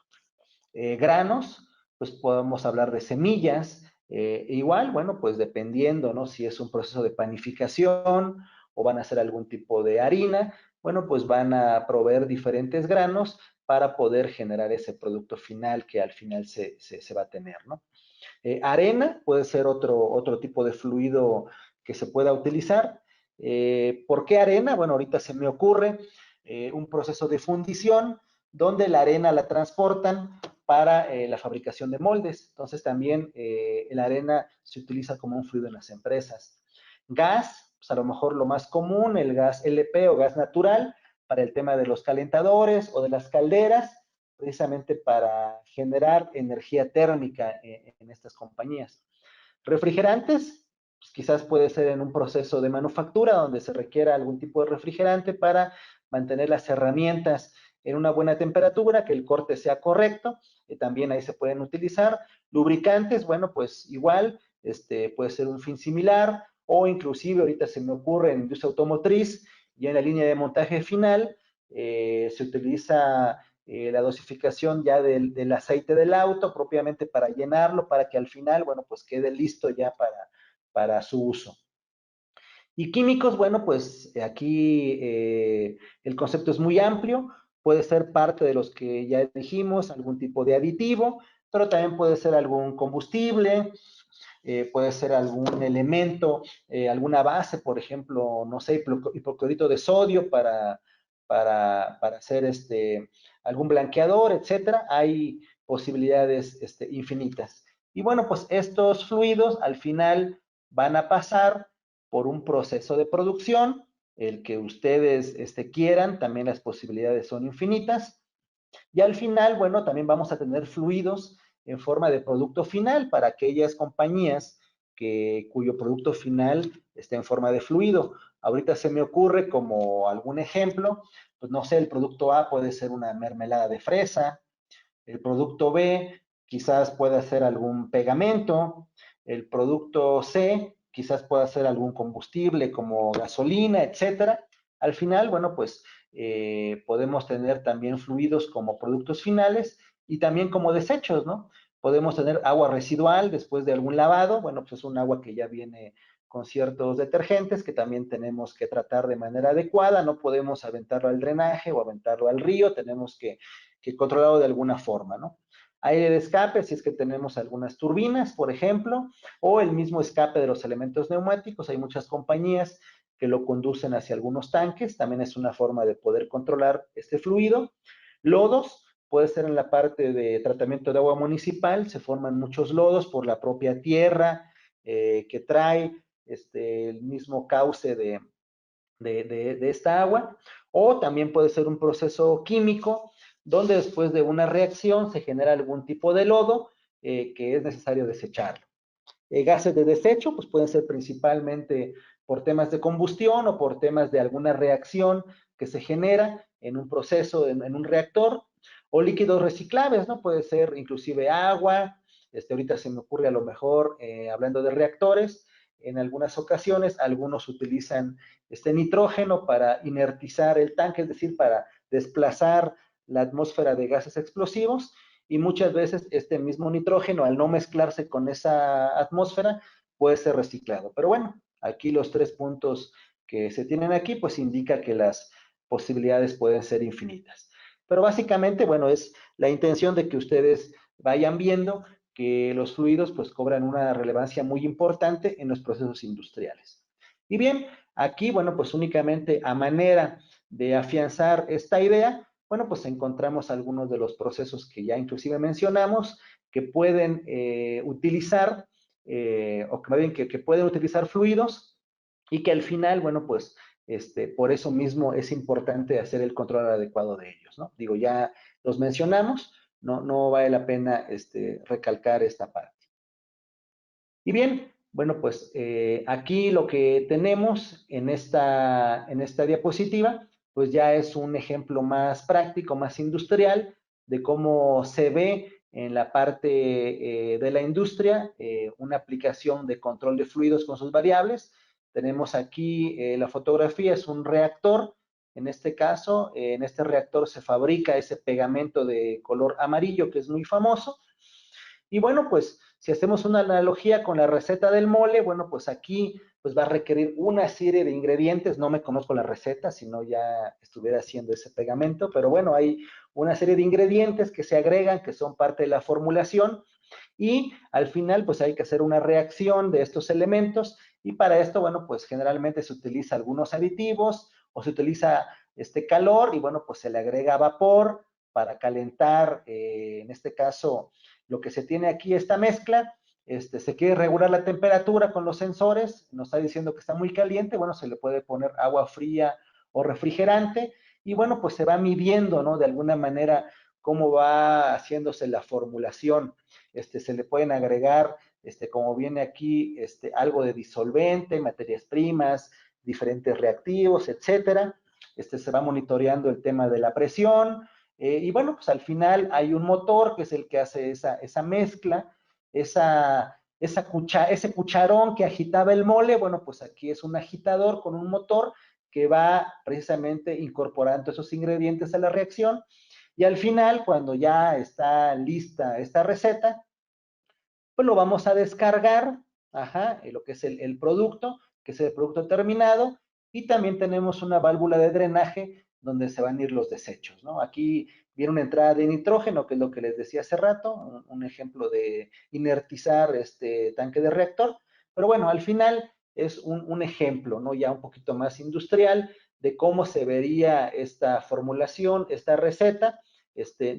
S1: Granos, pues podemos hablar de semillas, igual, bueno, pues dependiendo, ¿no? Si es un proceso de panificación o van a hacer algún tipo de harina, bueno, pues van a proveer diferentes granos para poder generar ese producto final que al final se va a tener, ¿no? Arena puede ser otro tipo de fluido que se pueda utilizar. ¿Por qué arena? Bueno, ahorita se me ocurre un proceso de fundición donde la arena la transportan para la fabricación de moldes. Entonces también la arena se utiliza como un fluido en las empresas. Gas, pues a lo mejor lo más común, el gas LP o gas natural, para el tema de los calentadores o de las calderas, precisamente para generar energía térmica en estas compañías. Refrigerantes, pues quizás puede ser en un proceso de manufactura donde se requiera algún tipo de refrigerante para mantener las herramientas en una buena temperatura, que el corte sea correcto, también ahí se pueden utilizar. Lubricantes, bueno, pues igual, puede ser un fin similar, o inclusive ahorita se me ocurre en industria automotriz, y en la línea de montaje final, se utiliza la dosificación ya del aceite del auto propiamente para llenarlo, para que al final, bueno, pues quede listo ya para su uso. Y químicos, bueno, pues aquí el concepto es muy amplio, puede ser parte de los que ya dijimos, algún tipo de aditivo, pero también puede ser algún combustible, puede ser algún elemento, alguna base, por ejemplo, no sé, hipoclorito de sodio para hacer algún blanqueador, etcétera. Hay posibilidades infinitas. Y bueno, pues estos fluidos al final van a pasar por un proceso de producción, el que ustedes quieran, también las posibilidades son infinitas. Y al final, bueno, también vamos a tener fluidos en forma de producto final para aquellas compañías cuyo producto final esté en forma de fluido. Ahorita se me ocurre como algún ejemplo, pues no sé, el producto A puede ser una mermelada de fresa, el producto B quizás pueda ser algún pegamento, el producto C quizás pueda ser algún combustible como gasolina, etcétera. Al final, bueno, pues podemos tener también fluidos como productos finales y también como desechos, ¿no? Podemos tener agua residual después de algún lavado, bueno, pues es un agua que ya viene con ciertos detergentes que también tenemos que tratar de manera adecuada, no podemos aventarlo al drenaje o aventarlo al río, tenemos que controlado de alguna forma, ¿no? Aire de escape, si es que tenemos algunas turbinas, por ejemplo, o el mismo escape de los elementos neumáticos. Hay muchas compañías que lo conducen hacia algunos tanques, también es una forma de poder controlar este fluido. Lodos, puede ser en la parte de tratamiento de agua municipal, se forman muchos lodos por la propia tierra que trae el mismo cauce de esta agua, o también puede ser un proceso químico donde después de una reacción se genera algún tipo de lodo que es necesario desecharlo. Gases de desecho, pues pueden ser principalmente por temas de combustión o por temas de alguna reacción que se genera en un proceso, en un reactor, o líquidos reciclables, ¿no? Puede ser inclusive agua, ahorita se me ocurre a lo mejor, hablando de reactores, en algunas ocasiones. Algunos utilizan este nitrógeno para inertizar el tanque, es decir, para desplazar la atmósfera de gases explosivos, y muchas veces este mismo nitrógeno, al no mezclarse con esa atmósfera, puede ser reciclado. Pero bueno, aquí los 3 puntos que se tienen aquí, pues indica que las posibilidades pueden ser infinitas. Pero básicamente, bueno, es la intención de que ustedes vayan viendo que los fluidos pues cobran una relevancia muy importante en los procesos industriales. Y bien, aquí, bueno, pues únicamente a manera de afianzar esta idea, bueno, pues encontramos algunos de los procesos que ya inclusive mencionamos que pueden utilizar, o que más bien que pueden utilizar fluidos, y que al final, bueno, pues por eso mismo es importante hacer el control adecuado de ellos, ¿no? Digo, ya los mencionamos, no vale la pena recalcar esta parte. Y bien, bueno, pues aquí lo que tenemos en esta diapositiva, pues ya es un ejemplo más práctico, más industrial, de cómo se ve en la parte de la industria una aplicación de control de fluidos con sus variables. Tenemos aquí la fotografía, es un reactor. En este caso, en este reactor se fabrica ese pegamento de color amarillo que es muy famoso. Y bueno, pues si hacemos una analogía con la receta del mole, bueno, pues aquí pues va a requerir una serie de ingredientes. No me conozco la receta, si no ya estuviera haciendo ese pegamento, pero bueno, hay una serie de ingredientes que se agregan, que son parte de la formulación, y al final pues hay que hacer una reacción de estos elementos, y para esto, bueno, pues generalmente se utiliza algunos aditivos o se utiliza este calor, y bueno, pues se le agrega vapor para calentar, en este caso, lo que se tiene aquí, esta mezcla. Se quiere regular la temperatura con los sensores, nos está diciendo que está muy caliente, bueno, se le puede poner agua fría o refrigerante, y bueno, pues se va midiendo, ¿no? De alguna manera, cómo va haciéndose la formulación. Se le pueden agregar, como viene aquí, algo de disolvente, materias primas, diferentes reactivos, etcétera. Se va monitoreando el tema de la presión, y bueno, pues al final hay un motor que es el que hace esa mezcla, ese cucharón que agitaba el mole. Bueno, pues aquí es un agitador con un motor que va precisamente incorporando esos ingredientes a la reacción, y al final, cuando ya está lista esta receta, pues lo vamos a descargar, ajá, lo que es el producto, que es el producto terminado, y también tenemos una válvula de drenaje donde se van a ir los desechos, ¿no? Aquí viene una entrada de nitrógeno, que es lo que les decía hace rato, un ejemplo de inertizar este tanque de reactor, pero bueno, al final es un ejemplo, ¿no? Ya un poquito más industrial de cómo se vería esta formulación, esta receta.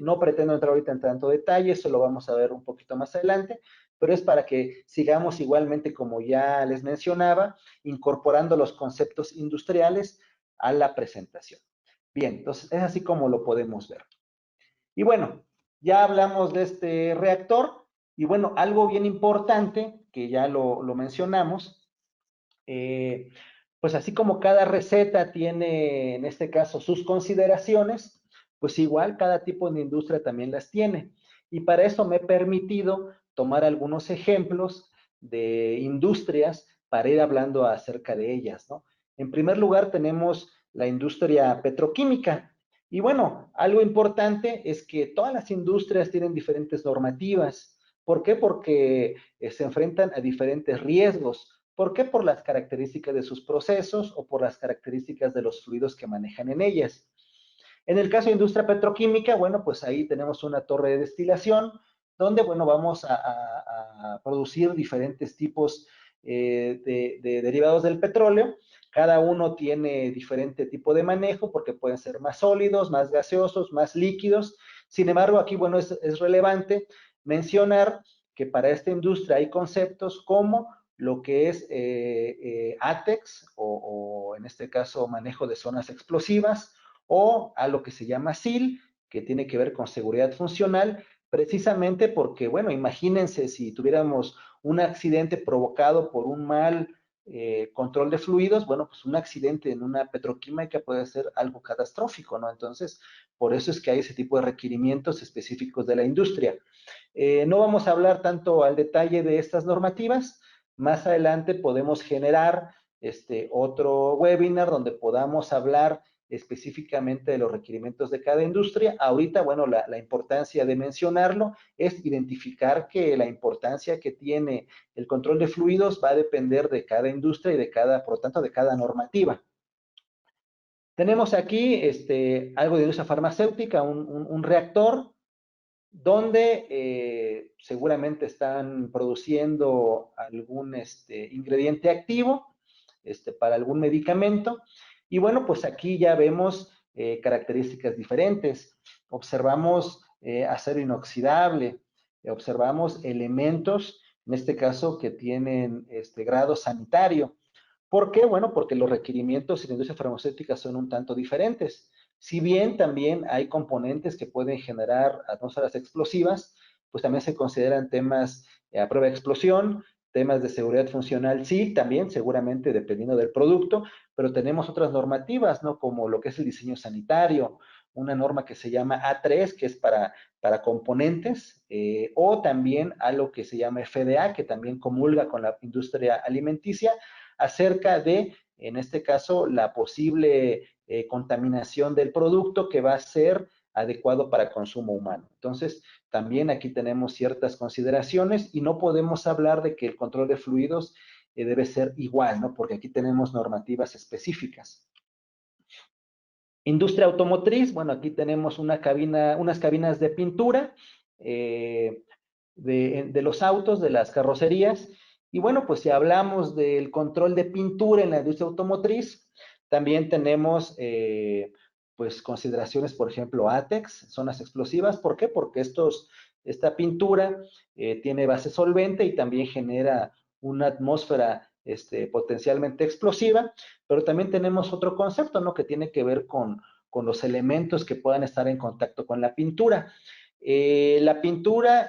S1: No pretendo entrar ahorita en tanto detalle, eso lo vamos a ver un poquito más adelante, pero es para que sigamos igualmente, como ya les mencionaba, incorporando los conceptos industriales a la presentación. Bien, entonces es así como lo podemos ver. Y bueno, ya hablamos de este reactor, y bueno, algo bien importante, que ya lo mencionamos, pues así como cada receta tiene, en este caso, sus consideraciones, pues igual cada tipo de industria también las tiene. Y para eso me he permitido tomar algunos ejemplos de industrias para ir hablando acerca de ellas, ¿no? En primer lugar, tenemos la industria petroquímica. Y bueno, algo importante es que todas las industrias tienen diferentes normativas. ¿Por qué? Porque se enfrentan a diferentes riesgos. ¿Por qué? Por las características de sus procesos o por las características de los fluidos que manejan en ellas. En el caso de industria petroquímica, bueno, pues ahí tenemos una torre de destilación donde, bueno, vamos a producir diferentes tipos de derivados del petróleo. Cada uno tiene diferente tipo de manejo porque pueden ser más sólidos, más gaseosos, más líquidos. Sin embargo, aquí, bueno, es relevante mencionar que para esta industria hay conceptos como lo que es ATEX o en este caso manejo de zonas explosivas, o a lo que se llama SIL, que tiene que ver con seguridad funcional, precisamente porque, bueno, imagínense si tuviéramos un accidente provocado por un mal control de fluidos. Bueno, pues un accidente en una petroquímica puede ser algo catastrófico, ¿no? Entonces, por eso es que hay ese tipo de requerimientos específicos de la industria. No vamos a hablar tanto al detalle de estas normativas, Más adelante podemos generar otro webinar donde podamos hablar específicamente de los requerimientos de cada industria. Ahorita, bueno, la importancia de mencionarlo es identificar que la importancia que tiene el control de fluidos va a depender de cada industria y de cada, por lo tanto, de cada normativa. Tenemos aquí algo de industria farmacéutica, un reactor donde seguramente están produciendo algún ingrediente activo para algún medicamento. Y bueno, pues aquí ya vemos características diferentes. Observamos acero inoxidable, observamos elementos, en este caso, que tienen grado sanitario. ¿Por qué? Bueno, porque los requerimientos en la industria farmacéutica son un tanto diferentes. Si bien también hay componentes que pueden generar atmósferas explosivas, pues también se consideran temas a prueba de explosión, temas de seguridad funcional, sí, también seguramente dependiendo del producto, pero tenemos otras normativas, ¿no? Como lo que es el diseño sanitario, una norma que se llama A3, que es para componentes, o también algo que se llama FDA, que también comulga con la industria alimenticia, acerca de, en este caso, la posible contaminación del producto que va a ser adecuado para consumo humano. Entonces, también aquí tenemos ciertas consideraciones y no podemos hablar de que el control de fluidos debe ser igual, ¿no? Porque aquí tenemos normativas específicas. Industria automotriz, bueno, aquí tenemos unas cabinas de pintura de los autos, de las carrocerías. Y bueno, pues si hablamos del control de pintura en la industria automotriz, también tenemos pues consideraciones, por ejemplo, ATEX, zonas explosivas. ¿Por qué? Porque esta pintura tiene base solvente y también genera una atmósfera potencialmente explosiva, pero también tenemos otro concepto, ¿no? Que tiene que ver con los elementos que puedan estar en contacto con la pintura. La pintura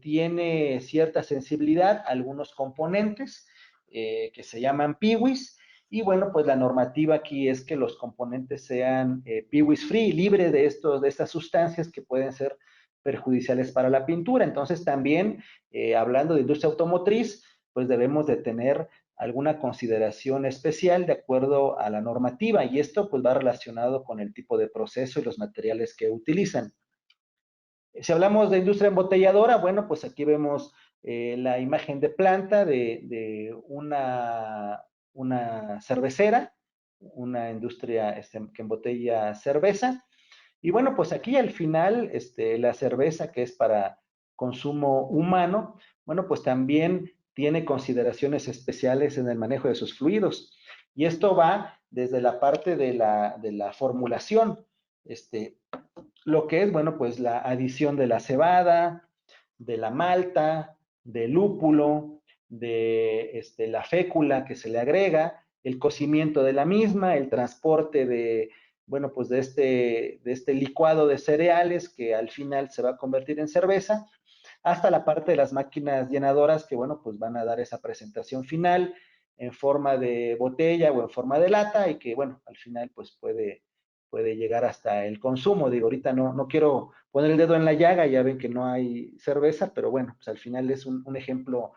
S1: tiene cierta sensibilidad a algunos componentes que se llaman piwis, y bueno, pues la normativa aquí es que los componentes sean piwis free, libre de estas sustancias que pueden ser perjudiciales para la pintura. Entonces también, hablando de industria automotriz, pues debemos de tener alguna consideración especial de acuerdo a la normativa, y esto pues va relacionado con el tipo de proceso y los materiales que utilizan. Si hablamos de industria embotelladora, bueno, pues aquí vemos la imagen de planta de una cervecera, una industria que embotella cerveza. Y bueno, pues aquí al final, la cerveza que es para consumo humano, bueno, pues también tiene consideraciones especiales en el manejo de sus fluidos. Y esto va desde la parte de la formulación, lo que es, bueno, pues la adición de la cebada, de la malta, del lúpulo, de la fécula que se le agrega, el cocimiento de la misma, el transporte bueno, pues de este licuado de cereales que al final se va a convertir en cerveza, hasta la parte de las máquinas llenadoras que, bueno, pues van a dar esa presentación final en forma de botella o en forma de lata y que, bueno, al final pues puede llegar hasta el consumo. Digo, ahorita no quiero poner el dedo en la llaga, ya ven que no hay cerveza, pero bueno, pues al final es un ejemplo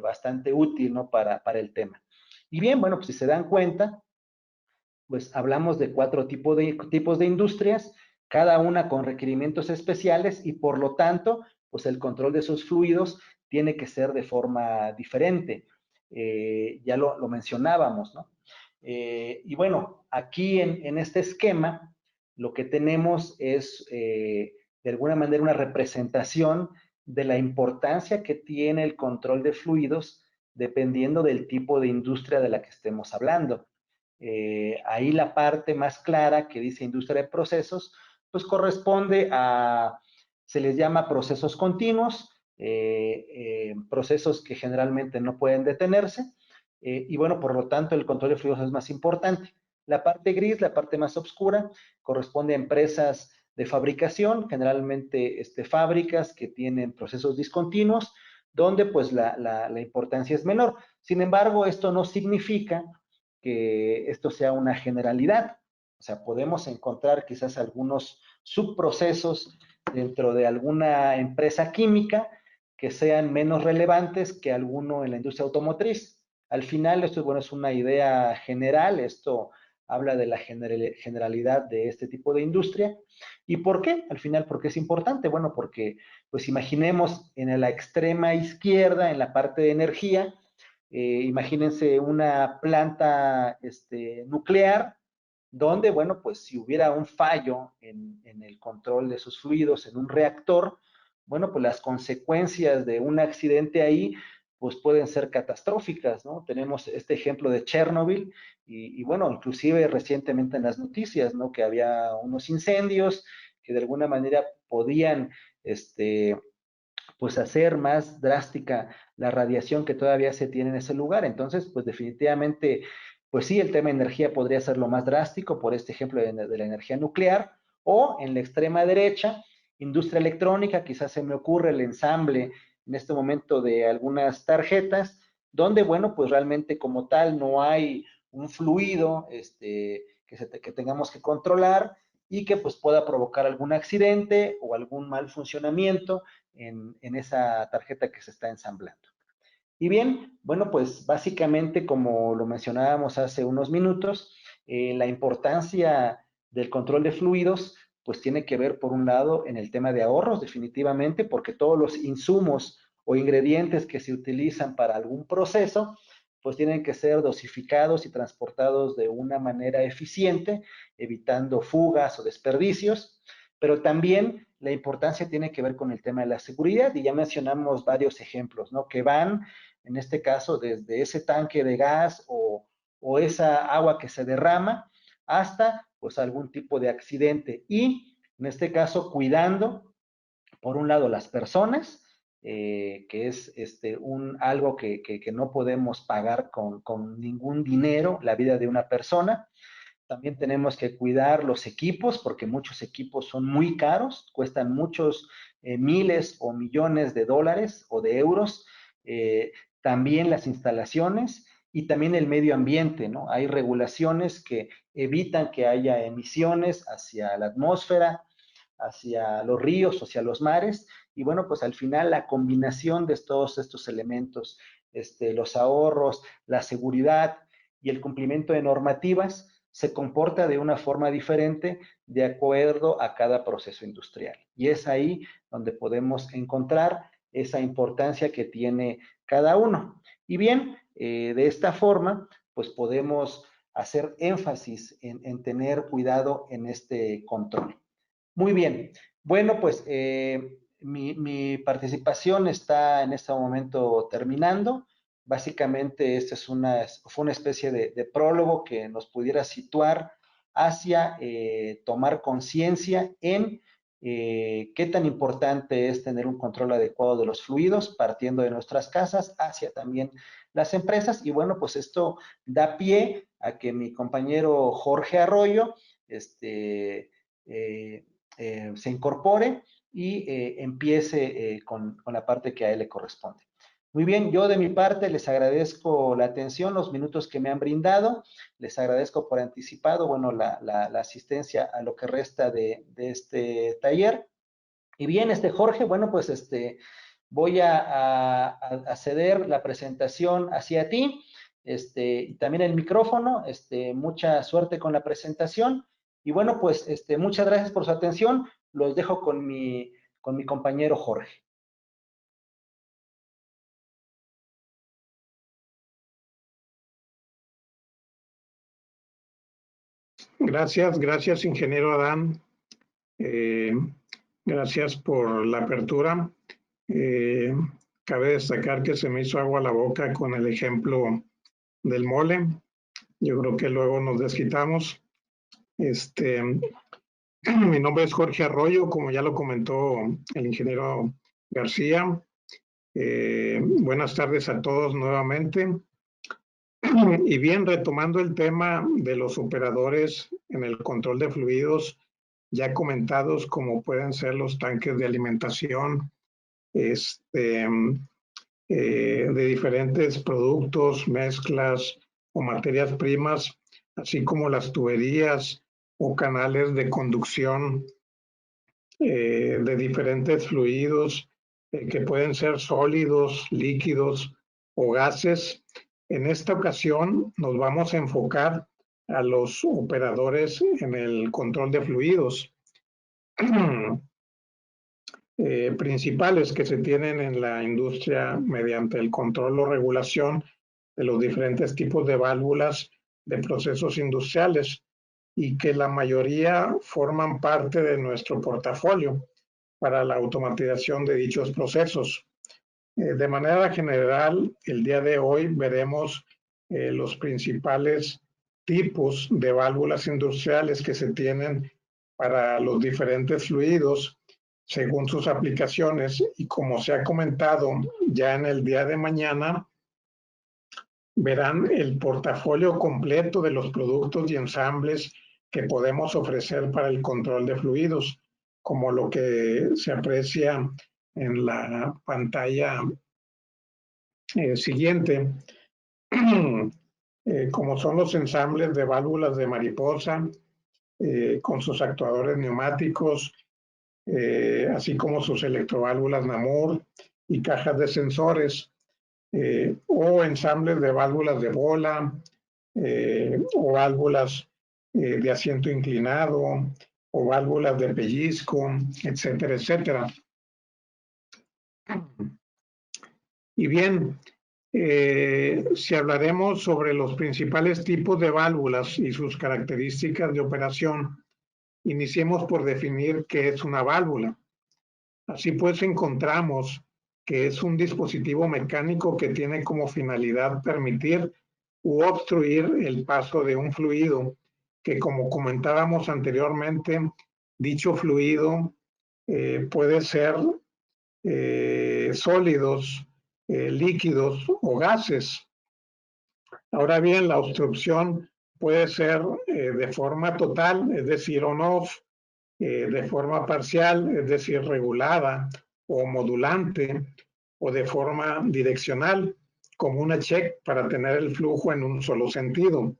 S1: bastante útil, ¿no? Para el tema. Y bien, bueno, pues si se dan cuenta, pues hablamos de 4 tipos de industrias, cada una con requerimientos especiales y por lo tanto, pues el control de sus fluidos tiene que ser de forma diferente. Ya lo mencionábamos, ¿no? Y bueno, aquí en este esquema, lo que tenemos es, de alguna manera, una representación de la importancia que tiene el control de fluidos dependiendo del tipo de industria de la que estemos hablando. Ahí la parte más clara que dice industria de procesos, pues corresponde se les llama procesos continuos, procesos que generalmente no pueden detenerse, y bueno, por lo tanto el control de fluidos es más importante. La parte gris, la parte más oscura, corresponde a empresas de fabricación, generalmente fábricas que tienen procesos discontinuos, donde pues la importancia es menor. Sin embargo, esto no significa que esto sea una generalidad. O sea, podemos encontrar quizás algunos subprocesos dentro de alguna empresa química que sean menos relevantes que alguno en la industria automotriz. Al final, esto bueno, es una idea general, esto habla de la generalidad de este tipo de industria. ¿Y por qué? Al final, ¿por qué es importante? Bueno, porque pues imaginemos en la extrema izquierda, en la parte de energía, imagínense una planta nuclear, donde, bueno, pues si hubiera un fallo en el control de sus fluidos en un reactor, bueno, pues las consecuencias de un accidente ahí, pues pueden ser catastróficas, ¿no? Tenemos este ejemplo de Chernobyl y bueno, inclusive recientemente en las noticias, ¿no? Que había unos incendios que de alguna manera podían, pues hacer más drástica la radiación que todavía se tiene en ese lugar. Entonces, pues definitivamente, pues sí, el tema de energía podría ser lo más drástico por este ejemplo de la energía nuclear, o en la extrema derecha, industria electrónica, quizás se me ocurre el ensamble en este momento de algunas tarjetas, donde, bueno, pues realmente como tal no hay un fluido que tengamos que controlar y que pues pueda provocar algún accidente o algún mal funcionamiento en esa tarjeta que se está ensamblando. Y bien, bueno, pues básicamente como lo mencionábamos hace unos minutos, la importancia del control de fluidos, pues tiene que ver por un lado en el tema de ahorros, definitivamente, porque todos los insumos o ingredientes que se utilizan para algún proceso, pues tienen que ser dosificados y transportados de una manera eficiente, evitando fugas o desperdicios, pero también la importancia tiene que ver con el tema de la seguridad, y ya mencionamos varios ejemplos, ¿no? Que van en este caso desde ese tanque de gas o esa agua que se derrama hasta pues algún tipo de accidente, y en este caso cuidando por un lado las personas, que es algo que no podemos pagar con ningún dinero, la vida de una persona. También tenemos que cuidar los equipos, porque muchos equipos son muy caros, cuestan muchos miles o millones de dólares o de euros. También las instalaciones y también el medio ambiente, ¿no? Hay regulaciones que evitan que haya emisiones hacia la atmósfera, hacia los ríos, hacia los mares, y bueno, pues al final la combinación de todos estos elementos, los ahorros, la seguridad y el cumplimiento de normativas, se comporta de una forma diferente de acuerdo a cada proceso industrial. Y es ahí donde podemos encontrar esa importancia que tiene cada uno. Y bien, de esta forma, pues podemos hacer énfasis en tener cuidado en este control. Muy bien. Bueno, pues mi participación está en este momento terminando. Básicamente, fue una especie de prólogo que nos pudiera situar hacia tomar conciencia en qué tan importante es tener un control adecuado de los fluidos, partiendo de nuestras casas hacia también las empresas. Y bueno, pues esto da pie a que mi compañero Jorge Arroyo, se incorpore y empiece con la parte que a él le corresponde. Muy bien, yo de mi parte les agradezco la atención, los minutos que me han brindado, les agradezco por anticipado, bueno, la asistencia a lo que resta de este taller. Y bien, Jorge, bueno, pues voy a ceder la presentación hacia ti, y también el micrófono, mucha suerte con la presentación, y bueno, pues muchas gracias por su atención, los dejo con mi compañero Jorge.
S2: Gracias, ingeniero Adán. Gracias por la apertura. Cabe destacar que se me hizo agua a la boca con el ejemplo del mole. Yo creo que luego nos desquitamos. Mi nombre es Jorge Arroyo, como ya lo comentó el ingeniero García. Buenas tardes a todos nuevamente. Y bien, retomando el tema de los operadores en el control de fluidos, ya comentados como pueden ser los tanques de alimentación, de diferentes productos, mezclas o materias primas, así como las tuberías o canales de conducción de diferentes fluidos que pueden ser sólidos, líquidos o gases. En esta ocasión nos vamos a enfocar a los operadores en el control de fluidos principales que se tienen en la industria mediante el control o regulación de los diferentes tipos de válvulas de procesos industriales y que la mayoría forman parte de nuestro portafolio para la automatización de dichos procesos. De manera general, el día de hoy veremos los principales tipos de válvulas industriales que se tienen para los diferentes fluidos según sus aplicaciones y como se ha comentado ya en el día de mañana, verán el portafolio completo de los productos y ensambles que podemos ofrecer para el control de fluidos, como lo que se aprecia en la pantalla siguiente, como son los ensambles de válvulas de mariposa, con sus actuadores neumáticos, así como sus electroválvulas Namur y cajas de sensores, o ensambles de válvulas de bola, o válvulas de asiento inclinado, o válvulas de pellizco, etcétera, etcétera. Y bien, si hablaremos sobre los principales tipos de válvulas y sus características de operación, iniciemos por definir qué es una válvula. Así pues, encontramos que es un dispositivo mecánico que tiene como finalidad permitir u obstruir el paso de un fluido, que como comentábamos anteriormente, dicho fluido puede ser sólidos, líquidos o gases. Ahora bien, la obstrucción puede ser de forma total, es decir, on-off, de forma parcial, es decir, regulada o modulante, o de forma direccional, como una check para tener el flujo en un solo sentido.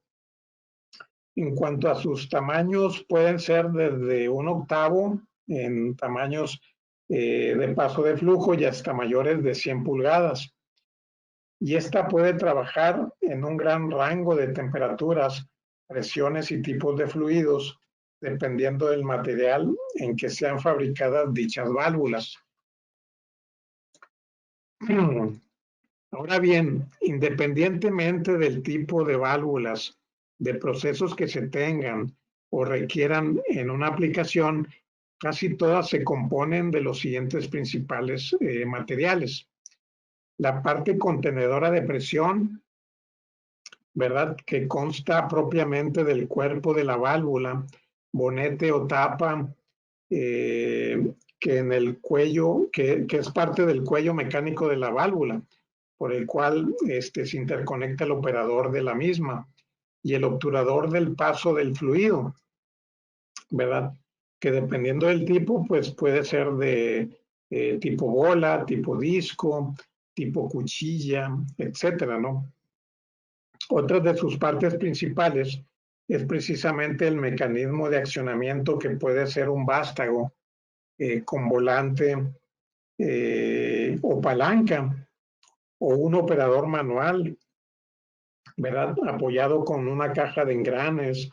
S2: En cuanto a sus tamaños, pueden ser desde 1/8 en tamaños de paso de flujo y hasta mayores de 100 pulgadas. Y esta puede trabajar en un gran rango de temperaturas, presiones y tipos de fluidos, dependiendo del material en que sean fabricadas dichas válvulas. Ahora bien, independientemente del tipo de válvulas, de procesos que se tengan o requieran en una aplicación, casi todas se componen de los siguientes principales materiales. La parte contenedora de presión, ¿verdad? Que consta propiamente del cuerpo de la válvula, bonete o tapa, que en el cuello, que es parte del cuello mecánico de la válvula, por el cual se interconecta el operador de la misma, y el obturador del paso del fluido, ¿verdad? Que dependiendo del tipo, pues puede ser de tipo bola, tipo disco, tipo cuchilla, etcétera, ¿no? Otra de sus partes principales es precisamente el mecanismo de accionamiento que puede ser un vástago con volante o palanca o un operador manual, ¿verdad? Apoyado con una caja de engranes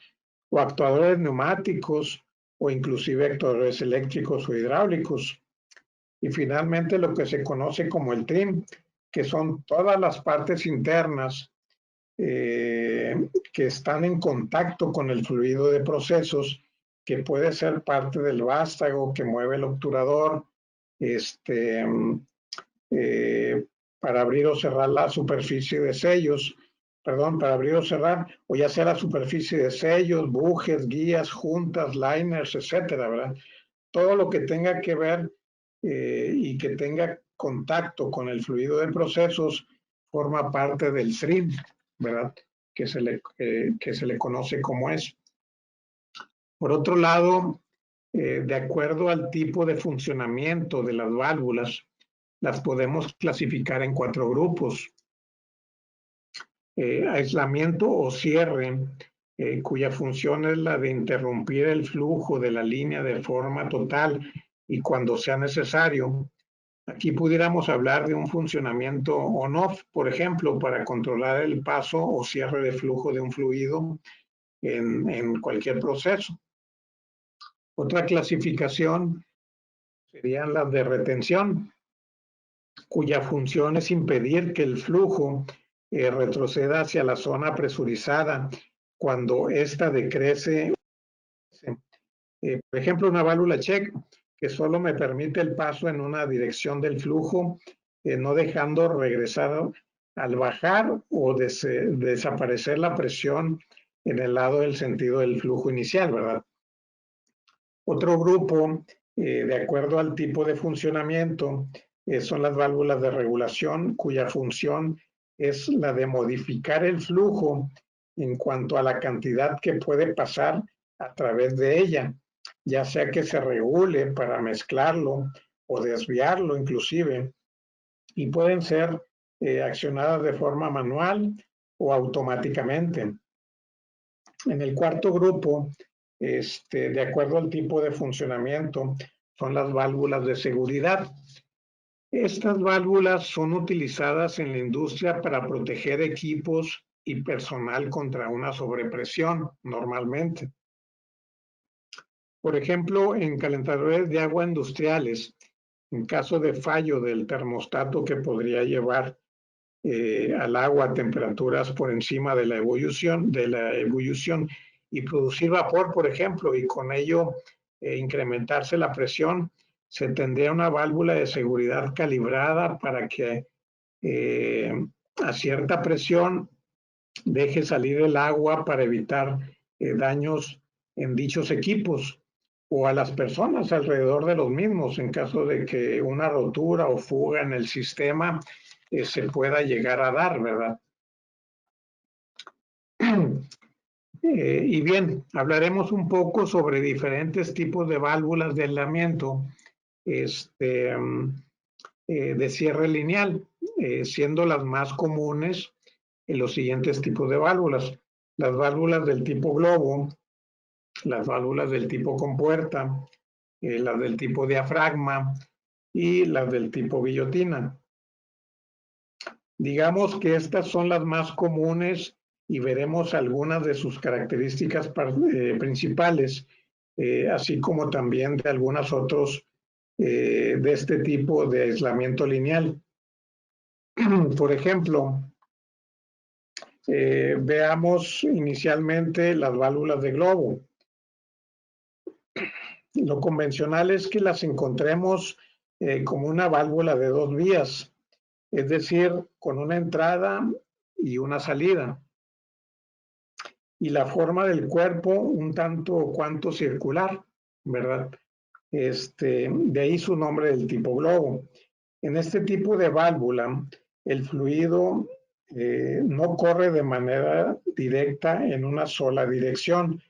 S2: o actuadores neumáticos o inclusive actuadores eléctricos o hidráulicos. Y finalmente lo que se conoce como el trim, que son todas las partes internas que están en contacto con el fluido de procesos, que puede ser parte del vástago que mueve el obturador, para abrir o cerrar la superficie de sellos, perdón, para abrir o cerrar, o ya sea la superficie de sellos, bujes, guías, juntas, liners, etcétera, ¿verdad? Todo lo que tenga que ver y que tenga contacto con el fluido de procesos forma parte del SRIM, ¿verdad? Que se le conoce como es. Por otro lado, de acuerdo al tipo de funcionamiento de las válvulas, las podemos clasificar en 4 grupos. Aislamiento o cierre, cuya función es la de interrumpir el flujo de la línea de forma total y cuando sea necesario. Aquí pudiéramos hablar de un funcionamiento on-off, por ejemplo, para controlar el paso o cierre de flujo de un fluido en cualquier proceso. Otra clasificación serían las de retención, cuya función es impedir que el flujo retroceda hacia la zona presurizada cuando ésta decrece. Por ejemplo, una válvula check que solo me permite el paso en una dirección del flujo, no dejando regresar al bajar o desaparecer la presión en el lado del sentido del flujo inicial, ¿verdad? Otro grupo, de acuerdo al tipo de funcionamiento, son las válvulas de regulación, cuya función es la de modificar el flujo en cuanto a la cantidad que puede pasar a través de ella, ya sea que se regule para mezclarlo o desviarlo inclusive, y pueden ser accionadas de forma manual o automáticamente. En el cuarto grupo, de acuerdo al tipo de funcionamiento, son las válvulas de seguridad. Estas válvulas son utilizadas en la industria para proteger equipos y personal contra una sobrepresión, normalmente. Por ejemplo, en calentadores de agua industriales, en caso de fallo del termostato que podría llevar al agua a temperaturas por encima de la ebullición y producir vapor, por ejemplo, y con ello incrementarse la presión, se tendría una válvula de seguridad calibrada para que a cierta presión deje salir el agua para evitar daños en dichos equipos o a las personas alrededor de los mismos en caso de que una rotura o fuga en el sistema se pueda llegar a dar, ¿verdad? Y bien, hablaremos un poco sobre diferentes tipos de válvulas de aislamiento de cierre lineal, siendo las más comunes en los siguientes tipos de válvulas. Las válvulas del tipo globo, las válvulas del tipo compuerta, las del tipo diafragma y las del tipo guillotina. Digamos que estas son las más comunes y veremos algunas de sus características principales, así como también de algunos otros de este tipo de aislamiento lineal. Por ejemplo, veamos inicialmente las válvulas de globo. Lo convencional es que las encontremos como una válvula de dos vías, es decir, con una entrada y una salida. Y la forma del cuerpo un tanto o cuanto circular, ¿verdad? De ahí su nombre del tipo globo. En este tipo de válvula, el fluido no corre de manera directa en una sola dirección,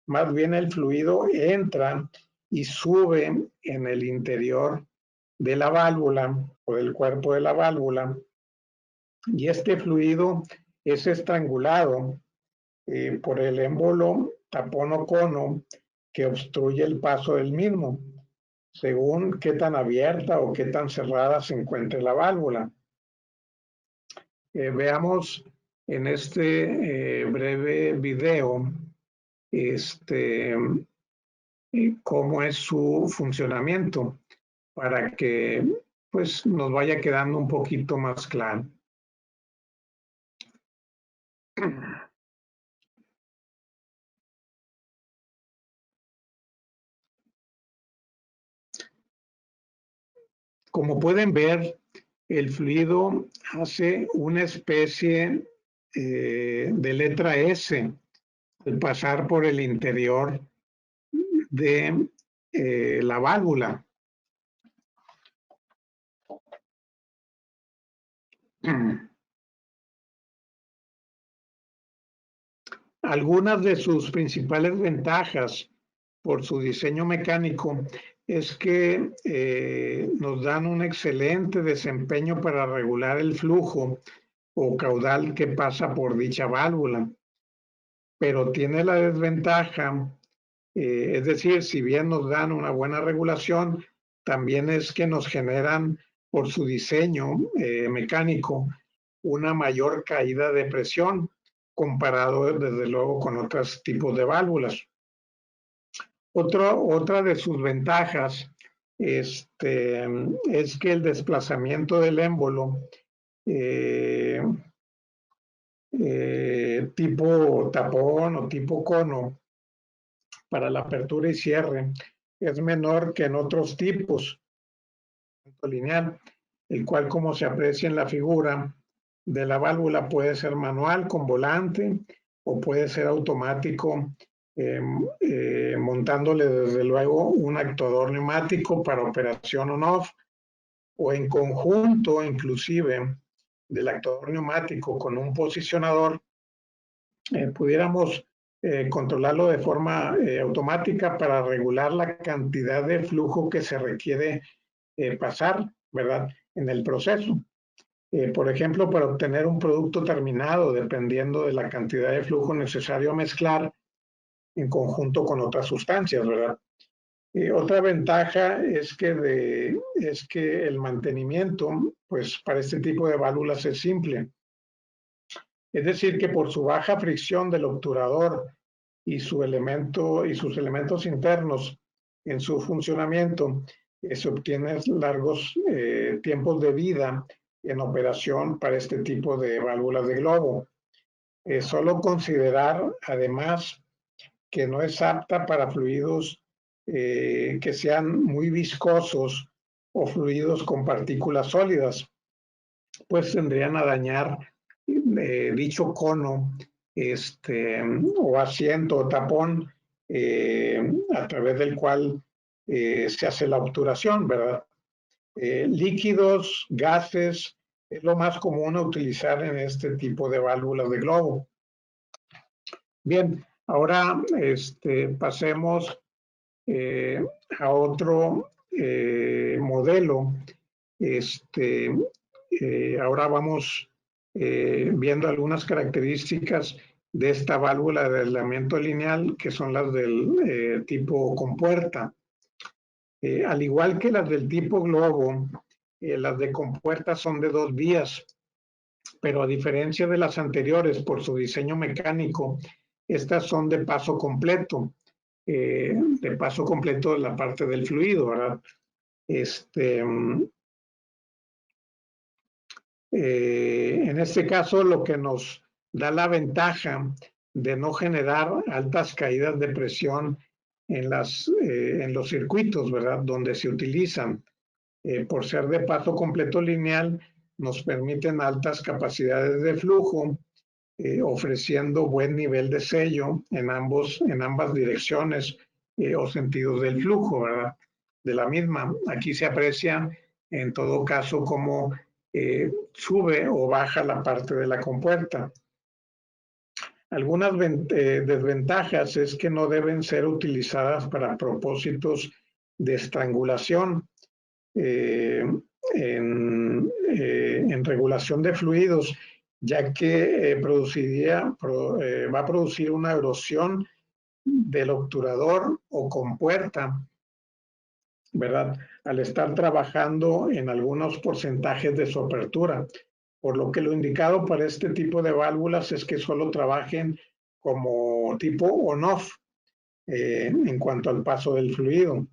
S2: más bien el fluido entra y sube en el interior de la válvula o del cuerpo de la válvula, y este fluido es estrangulado por el émbolo, tapón o cono que obstruye el paso del mismo, según qué tan abierta o qué tan cerrada se encuentre la válvula. Veamos en este breve video cómo es su funcionamiento para que pues nos vaya quedando un poquito más claro. Como pueden ver, el fluido hace una especie de letra S al pasar por el interior de la válvula. Algunas de sus principales ventajas por su diseño mecánico es que nos dan un excelente desempeño para regular el flujo o caudal que pasa por dicha válvula, pero tiene la desventaja, es decir, si bien nos dan una buena regulación, también es que nos generan por su diseño mecánico, una mayor caída de presión comparado desde luego con otros tipos de válvulas. Otra de sus ventajas es que el desplazamiento del émbolo tipo tapón o tipo cono para la apertura y cierre es menor que en otros tipos lineal, el cual, como se aprecia en la figura de la válvula, puede ser manual con volante o puede ser automático, montándole desde luego un actuador neumático para operación on-off, o en conjunto inclusive del actuador neumático con un posicionador, pudiéramos controlarlo de forma automática para regular la cantidad de flujo que se requiere pasar, ¿verdad?, en el proceso. Por ejemplo, para obtener un producto terminado, dependiendo de la cantidad de flujo necesario a mezclar en conjunto con otras sustancias, ¿verdad? Otra ventaja es que el mantenimiento, pues para este tipo de válvulas es simple. Es decir, que por su baja fricción del obturador y sus elementos internos en su funcionamiento, se obtienen largos tiempos de vida en operación para este tipo de válvulas de globo. Solo considerar, además, que no es apta para fluidos que sean muy viscosos o fluidos con partículas sólidas, pues tendrían a dañar dicho cono o asiento o tapón a través del cual se hace la obturación, ¿verdad? Líquidos, gases, es lo más común a utilizar en este tipo de válvulas de globo. Bien, ahora pasemos a otro modelo. Ahora vamos viendo algunas características de esta válvula de aislamiento lineal, que son las del tipo compuerta. Al igual que las del tipo globo, las de compuerta son de 2 vías, pero a diferencia de las anteriores por su diseño mecánico, estas son de paso completo de la parte del fluido, ¿verdad? En este caso, lo que nos da la ventaja de no generar altas caídas de presión en los circuitos, ¿verdad?, donde se utilizan. Por ser de paso completo lineal, nos permiten altas capacidades de flujo, ofreciendo buen nivel de sello en ambas direcciones o sentidos del flujo, ¿verdad?, de la misma. Aquí se aprecia en todo caso cómo sube o baja la parte de la compuerta. Algunas desventajas es que no deben ser utilizadas para propósitos de estrangulación en regulación de fluidos, ya que va a producir una erosión del obturador o compuerta, ¿verdad?, al estar trabajando en algunos porcentajes de su apertura. Por lo que lo indicado para este tipo de válvulas es que solo trabajen como tipo on-off en cuanto al paso del fluido.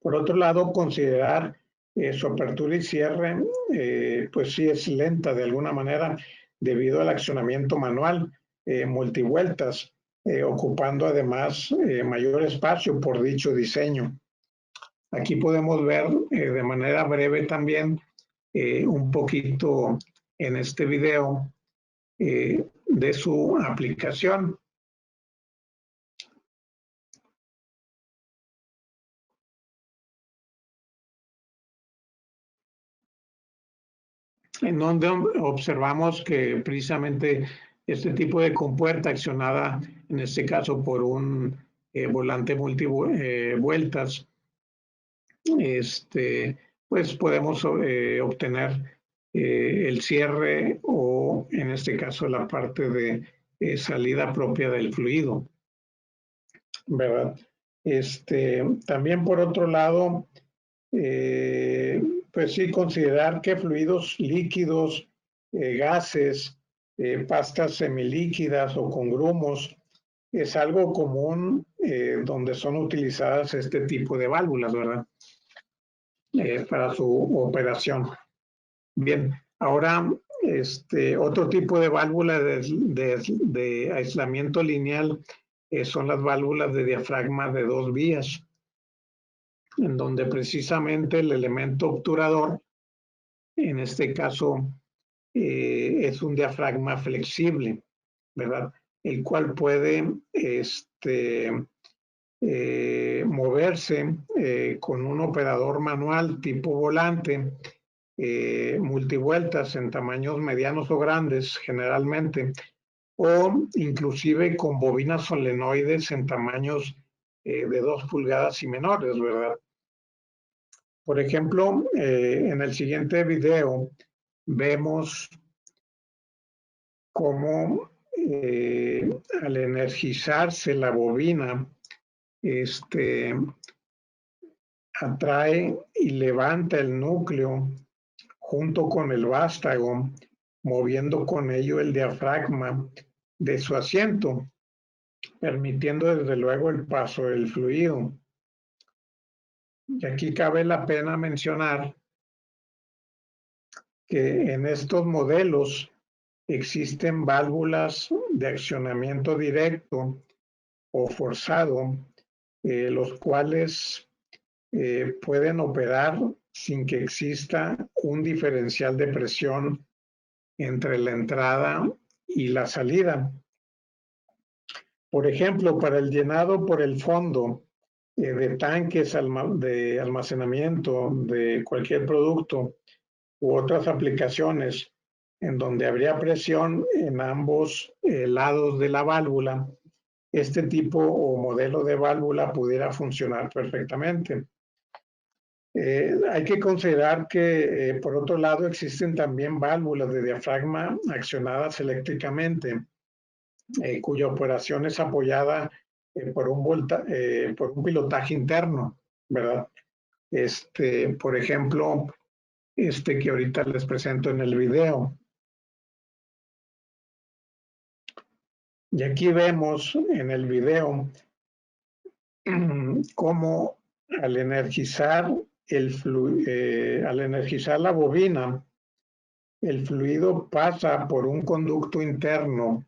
S2: Por otro lado, considerar su apertura y cierre, pues sí es lenta de alguna manera debido al accionamiento manual, multivueltas, ocupando además mayor espacio por dicho diseño. Aquí podemos ver de manera breve también un poquito en este video de su aplicación. En donde observamos que precisamente este tipo de compuerta accionada, en este caso por un volante multivueltas, pues podemos obtener el cierre o en este caso la parte de salida propia del fluido, ¿verdad? También por otro lado, pues sí, considerar que fluidos líquidos, gases, pastas semilíquidas o con grumos es algo común donde son utilizadas este tipo de válvulas, ¿verdad? Para su operación. Bien, ahora otro tipo de válvula de aislamiento lineal son las válvulas de diafragma de 2 vías, en donde precisamente el elemento obturador, en este caso, es un diafragma flexible, ¿verdad? El cual puede moverse con un operador manual tipo volante, multivueltas en tamaños medianos o grandes generalmente, o inclusive con bobinas solenoides en tamaños de 2 pulgadas y menores, ¿verdad? Por ejemplo, en el siguiente video vemos cómo al energizarse la bobina, atrae y levanta el núcleo junto con el vástago, moviendo con ello el diafragma de su asiento, permitiendo desde luego el paso del fluido. Y aquí cabe la pena mencionar que en estos modelos existen válvulas de accionamiento directo o forzado, los cuales pueden operar sin que exista un diferencial de presión entre la entrada y la salida. Por ejemplo, para el llenado por el fondo de tanques de almacenamiento de cualquier producto u otras aplicaciones en donde habría presión en ambos lados de la válvula, este tipo o modelo de válvula pudiera funcionar perfectamente. Hay que considerar que, por otro lado, existen también válvulas de diafragma accionadas eléctricamente, cuya operación es apoyada por un pilotaje interno, ¿verdad? Por ejemplo, que ahorita les presento en el video. Y aquí vemos en el video cómo al energizar la bobina, el fluido pasa por un conducto interno.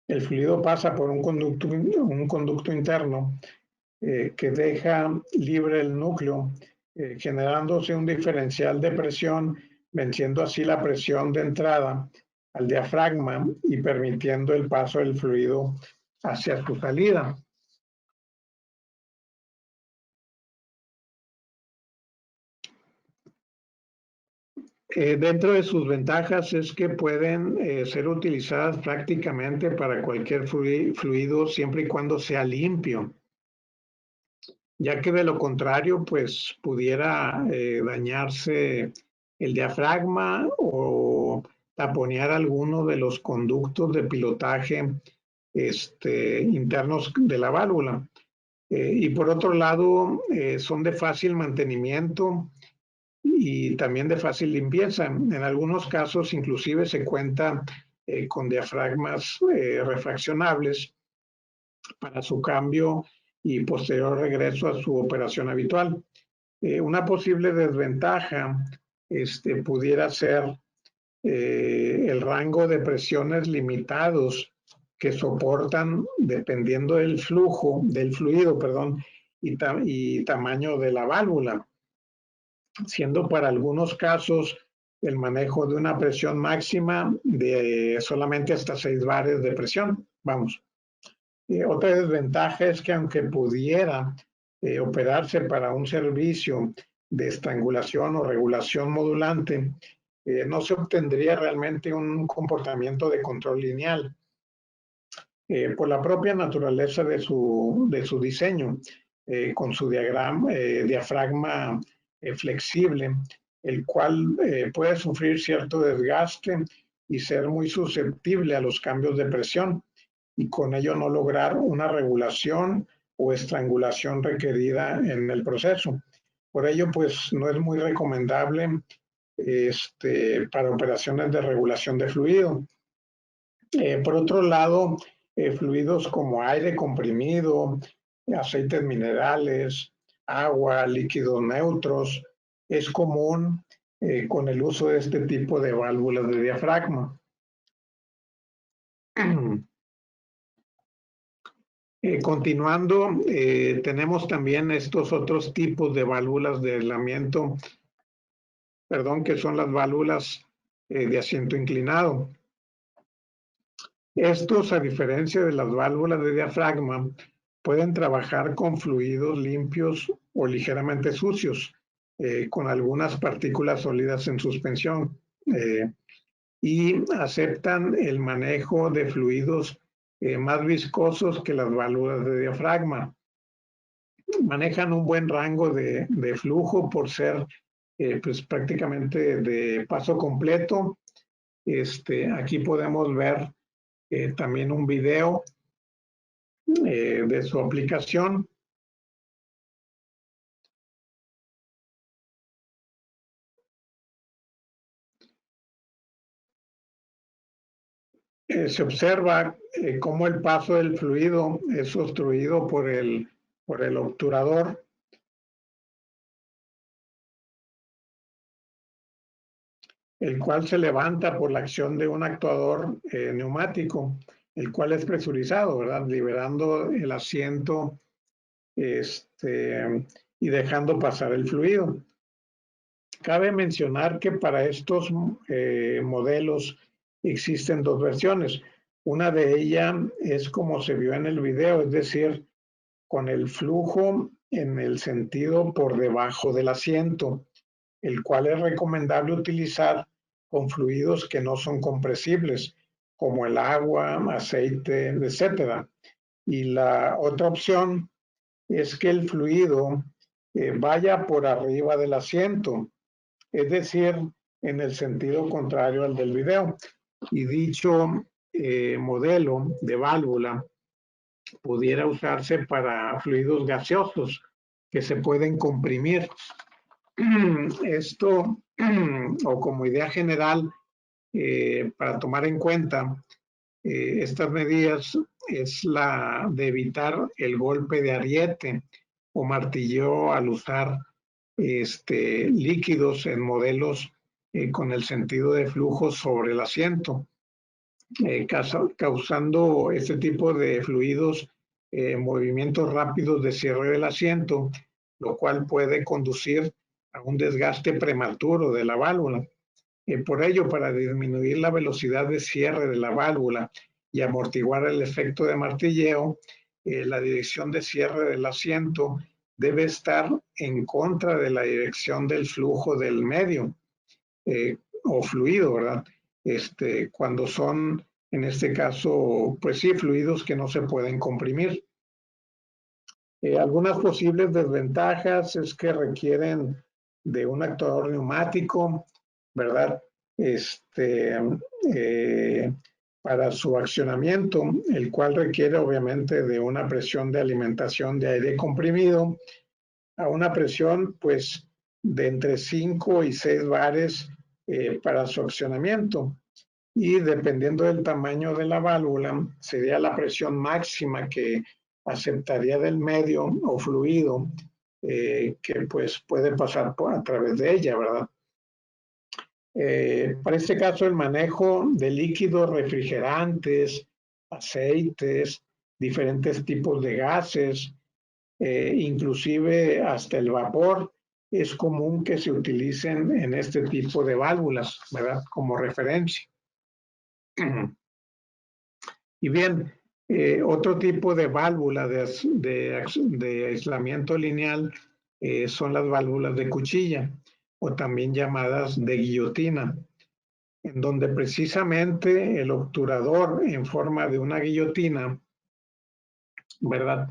S2: El fluido pasa por un conducto interno que deja libre el núcleo, generándose un diferencial de presión, venciendo así la presión de entrada al diafragma y permitiendo el paso del fluido hacia su salida. Dentro de sus ventajas es que pueden ser utilizadas prácticamente para cualquier fluido siempre y cuando sea limpio, ya que de lo contrario pues pudiera dañarse el diafragma o taponear alguno de los conductos de pilotaje internos de la válvula. Y por otro lado, son de fácil mantenimiento y también de fácil limpieza. En algunos casos inclusive se cuenta con diafragmas refraccionables para su cambio y posterior regreso a su operación habitual. Una posible desventaja pudiera ser el rango de presiones limitados que soportan dependiendo del fluido, y tamaño de la válvula, siendo para algunos casos el manejo de una presión máxima de solamente hasta 6 bares de presión. Vamos. Otra desventaja es que aunque pudiera operarse para un servicio de estrangulación o regulación modulante, no se obtendría realmente un comportamiento de control lineal por la propia naturaleza de su diseño, con su diafragma flexible, el cual puede sufrir cierto desgaste y ser muy susceptible a los cambios de presión y con ello no lograr una regulación o estrangulación requerida en el proceso. Por ello, pues no es muy recomendable para operaciones de regulación de fluido. Por otro lado, fluidos como aire comprimido, aceites minerales, agua, líquidos neutros, es común con el uso de este tipo de válvulas de diafragma. Continuando, tenemos también estos otros tipos de válvulas de aislamiento, que son las válvulas de asiento inclinado. Estos, a diferencia de las válvulas de diafragma, pueden trabajar con fluidos limpios o ligeramente sucios, con algunas partículas sólidas en suspensión, y aceptan el manejo de fluidos más viscosos que las válvulas de diafragma. Manejan un buen rango de flujo por ser pues prácticamente de paso completo. Aquí podemos ver también un video de su aplicación. Se observa cómo el paso del fluido es obstruido por el obturador, el cual se levanta por la acción de un actuador neumático, el cual es presurizado, ¿verdad? Liberando el asiento y dejando pasar el fluido. Cabe mencionar que para estos modelos existen dos versiones. Una de ellas es como se vio en el video, es decir, con el flujo en el sentido por debajo del asiento, el cual es recomendable utilizar con fluidos que no son compresibles, como el agua, aceite, etc. Y la otra opción es que el fluido vaya por arriba del asiento, es decir, en el sentido contrario al del video. Y dicho modelo de válvula pudiera usarse para fluidos gaseosos que se pueden comprimir. Esto, o como idea general, para tomar en cuenta estas medidas, es la de evitar el golpe de ariete o martilleo al usar líquidos en modelos con el sentido de flujo sobre el asiento, causando este tipo de fluidos movimientos rápidos de cierre del asiento, lo cual puede conducir a un desgaste prematuro de la válvula. Por ello, para disminuir la velocidad de cierre de la válvula y amortiguar el efecto de martilleo, la dirección de cierre del asiento debe estar en contra de la dirección del flujo del medio o fluido, ¿verdad? Cuando son, en este caso, pues sí, fluidos que no se pueden comprimir. Algunas posibles desventajas es que requieren de un actuador neumático, ¿verdad? Para su accionamiento, el cual requiere obviamente de una presión de alimentación de aire comprimido a una presión pues de entre 5 y 6 bares para su accionamiento. Y dependiendo del tamaño de la válvula, sería la presión máxima que aceptaría del medio o fluido que pues puede pasar a través de ella, ¿verdad? Para este caso, el manejo de líquidos refrigerantes, aceites, diferentes tipos de gases, inclusive hasta el vapor, es común que se utilicen en este tipo de válvulas, ¿verdad? Como referencia. Y bien, otro tipo de válvula de aislamiento lineal son las válvulas de cuchilla, o también llamadas de guillotina, en donde precisamente el obturador en forma de una guillotina, ¿verdad?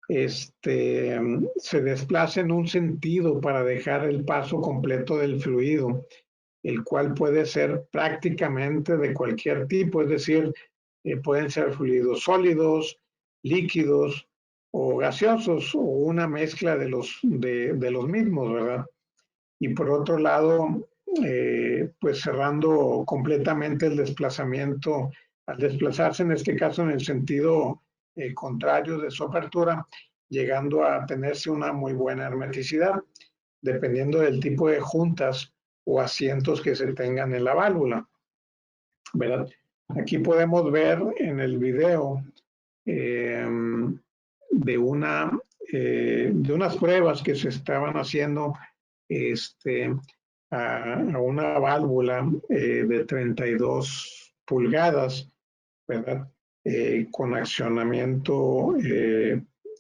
S2: Se desplaza en un sentido para dejar el paso completo del fluido, el cual puede ser prácticamente de cualquier tipo, es decir, pueden ser fluidos sólidos, líquidos o gaseosos o una mezcla de los mismos, ¿verdad? Y por otro lado, pues cerrando completamente el desplazamiento, al desplazarse en este caso en el sentido contrario de su apertura, llegando a tenerse una muy buena hermeticidad, dependiendo del tipo de juntas o asientos que se tengan en la válvula, ¿verdad? Aquí podemos ver en el video eh, de unas pruebas que se estaban haciendo este, a una válvula de 32 pulgadas, ¿verdad? Con accionamiento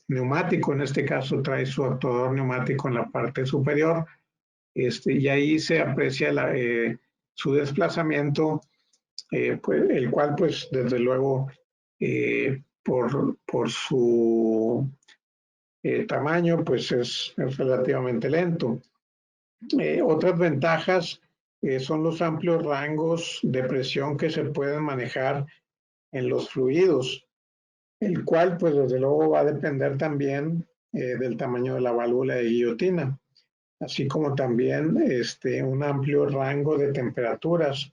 S2: neumático, en este caso trae su actuador neumático en la parte superior, y ahí se aprecia su desplazamiento, pues, el cual pues desde luego por su tamaño pues es relativamente lento. Otras ventajas son los amplios rangos de presión que se pueden manejar en los fluidos, el cual pues desde luego va a depender también del tamaño de la válvula de guillotina, así como también un amplio rango de temperaturas,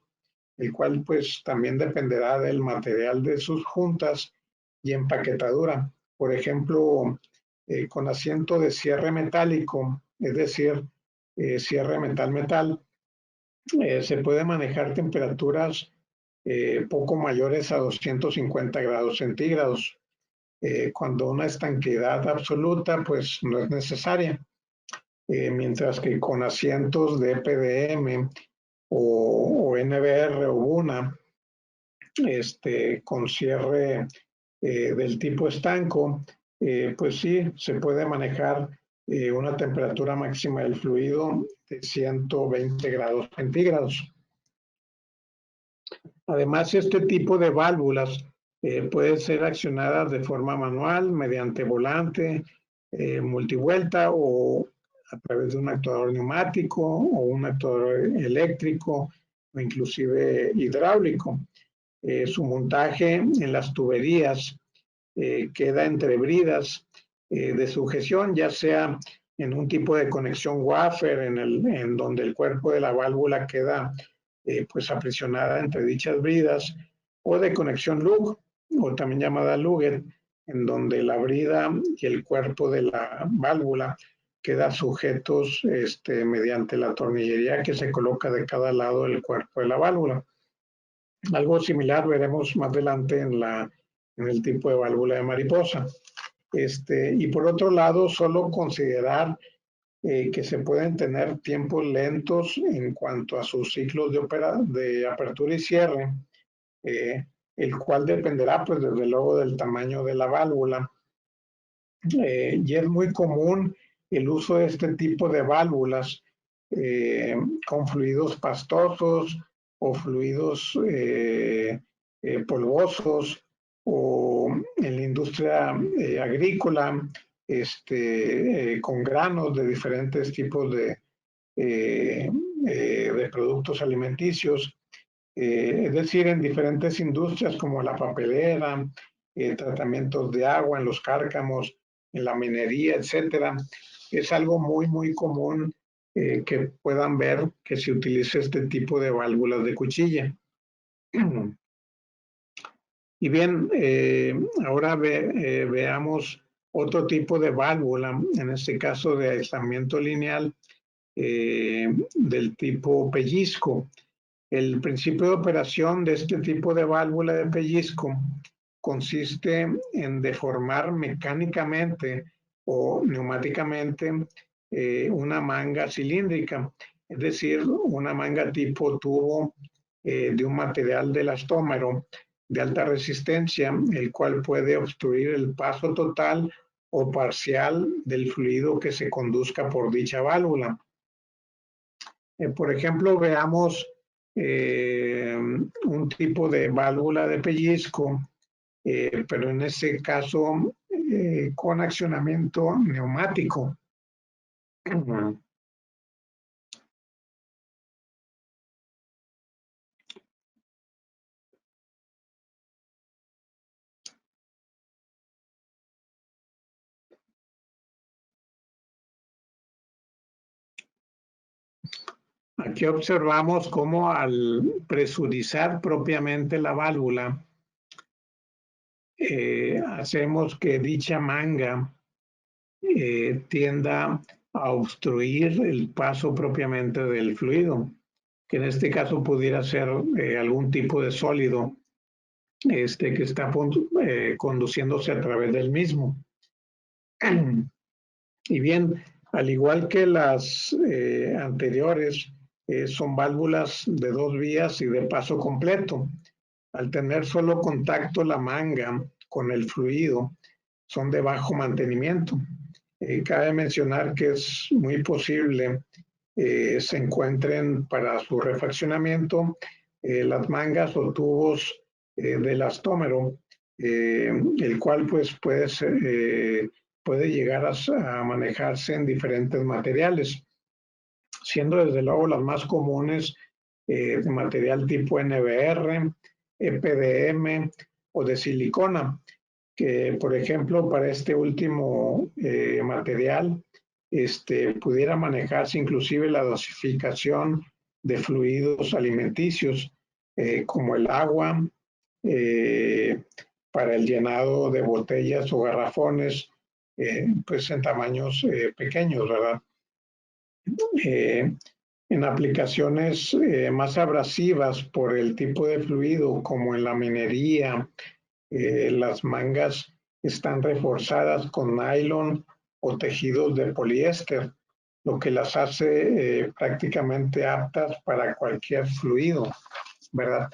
S2: el cual pues también dependerá del material de sus juntas y empaquetadura. Por ejemplo, con asiento de cierre metálico, es decir, cierre metal-metal, se puede manejar temperaturas poco mayores a 250 grados centígrados, cuando una estanqueidad absoluta pues no es necesaria, mientras que con asientos de PDM o NBR o BUNA, con cierre del tipo estanco, pues sí, se puede manejar una temperatura máxima del fluido de 120 grados centígrados. Además, este tipo de válvulas pueden ser accionadas de forma manual, mediante volante, multivuelta o a través de un actuador neumático o un actuador eléctrico o inclusive hidráulico. Su montaje en las tuberías queda entre bridas de sujeción, ya sea en un tipo de conexión wafer en donde el cuerpo de la válvula queda pues aprisionada entre dichas bridas, o de conexión lug, o también llamada luget, en donde la brida y el cuerpo de la válvula quedan sujetos mediante la tornillería que se coloca de cada lado del cuerpo de la válvula. Algo similar veremos más adelante en el tipo de válvula de mariposa. Y por otro lado, solo considerar que se pueden tener tiempos lentos en cuanto a sus ciclos de apertura y cierre, eh, el cual dependerá, pues, desde luego del tamaño de la válvula. Y es muy común el uso de este tipo de válvulas con fluidos pastosos o fluidos polvosos, o en la industria agrícola, con granos de diferentes tipos de productos alimenticios, es decir, en diferentes industrias como la papelera, tratamientos de agua en los cárcamos, en la minería, etcétera. Es algo muy, muy común que puedan ver que se utiliza este tipo de válvulas de cuchilla. Y bien, ahora veamos otro tipo de válvula, en este caso de aislamiento lineal del tipo pellizco. El principio de operación de este tipo de válvula de pellizco consiste en deformar mecánicamente o neumáticamente una manga cilíndrica, es decir, una manga tipo tubo de un material de elastómero de alta resistencia, el cual puede obstruir el paso total o parcial del fluido que se conduzca por dicha válvula. Por ejemplo, veamos un tipo de válvula de pellizco, pero en este caso con accionamiento neumático. Aquí observamos cómo al presurizar propiamente la válvula, hacemos que dicha manga tienda a obstruir el paso propiamente del fluido, que en este caso pudiera ser algún tipo de sólido que está conduciéndose a través del mismo. Y bien, al igual que las anteriores, son válvulas de 2 vías y de paso completo. Al tener solo contacto la manga con el fluido, son de bajo mantenimiento. Cabe mencionar que es muy posible se encuentren para su refaccionamiento las mangas o tubos de elastómero, el cual pues puede llegar a manejarse en diferentes materiales, siendo desde luego las más comunes de material tipo NBR, EPDM o de silicona, que por ejemplo para este último material pudiera manejarse inclusive la dosificación de fluidos alimenticios como el agua, para el llenado de botellas o garrafones, pues en tamaños pequeños, ¿verdad? En aplicaciones más abrasivas por el tipo de fluido, como en la minería, las mangas están reforzadas con nylon o tejidos de poliéster, lo que las hace prácticamente aptas para cualquier fluido, ¿verdad?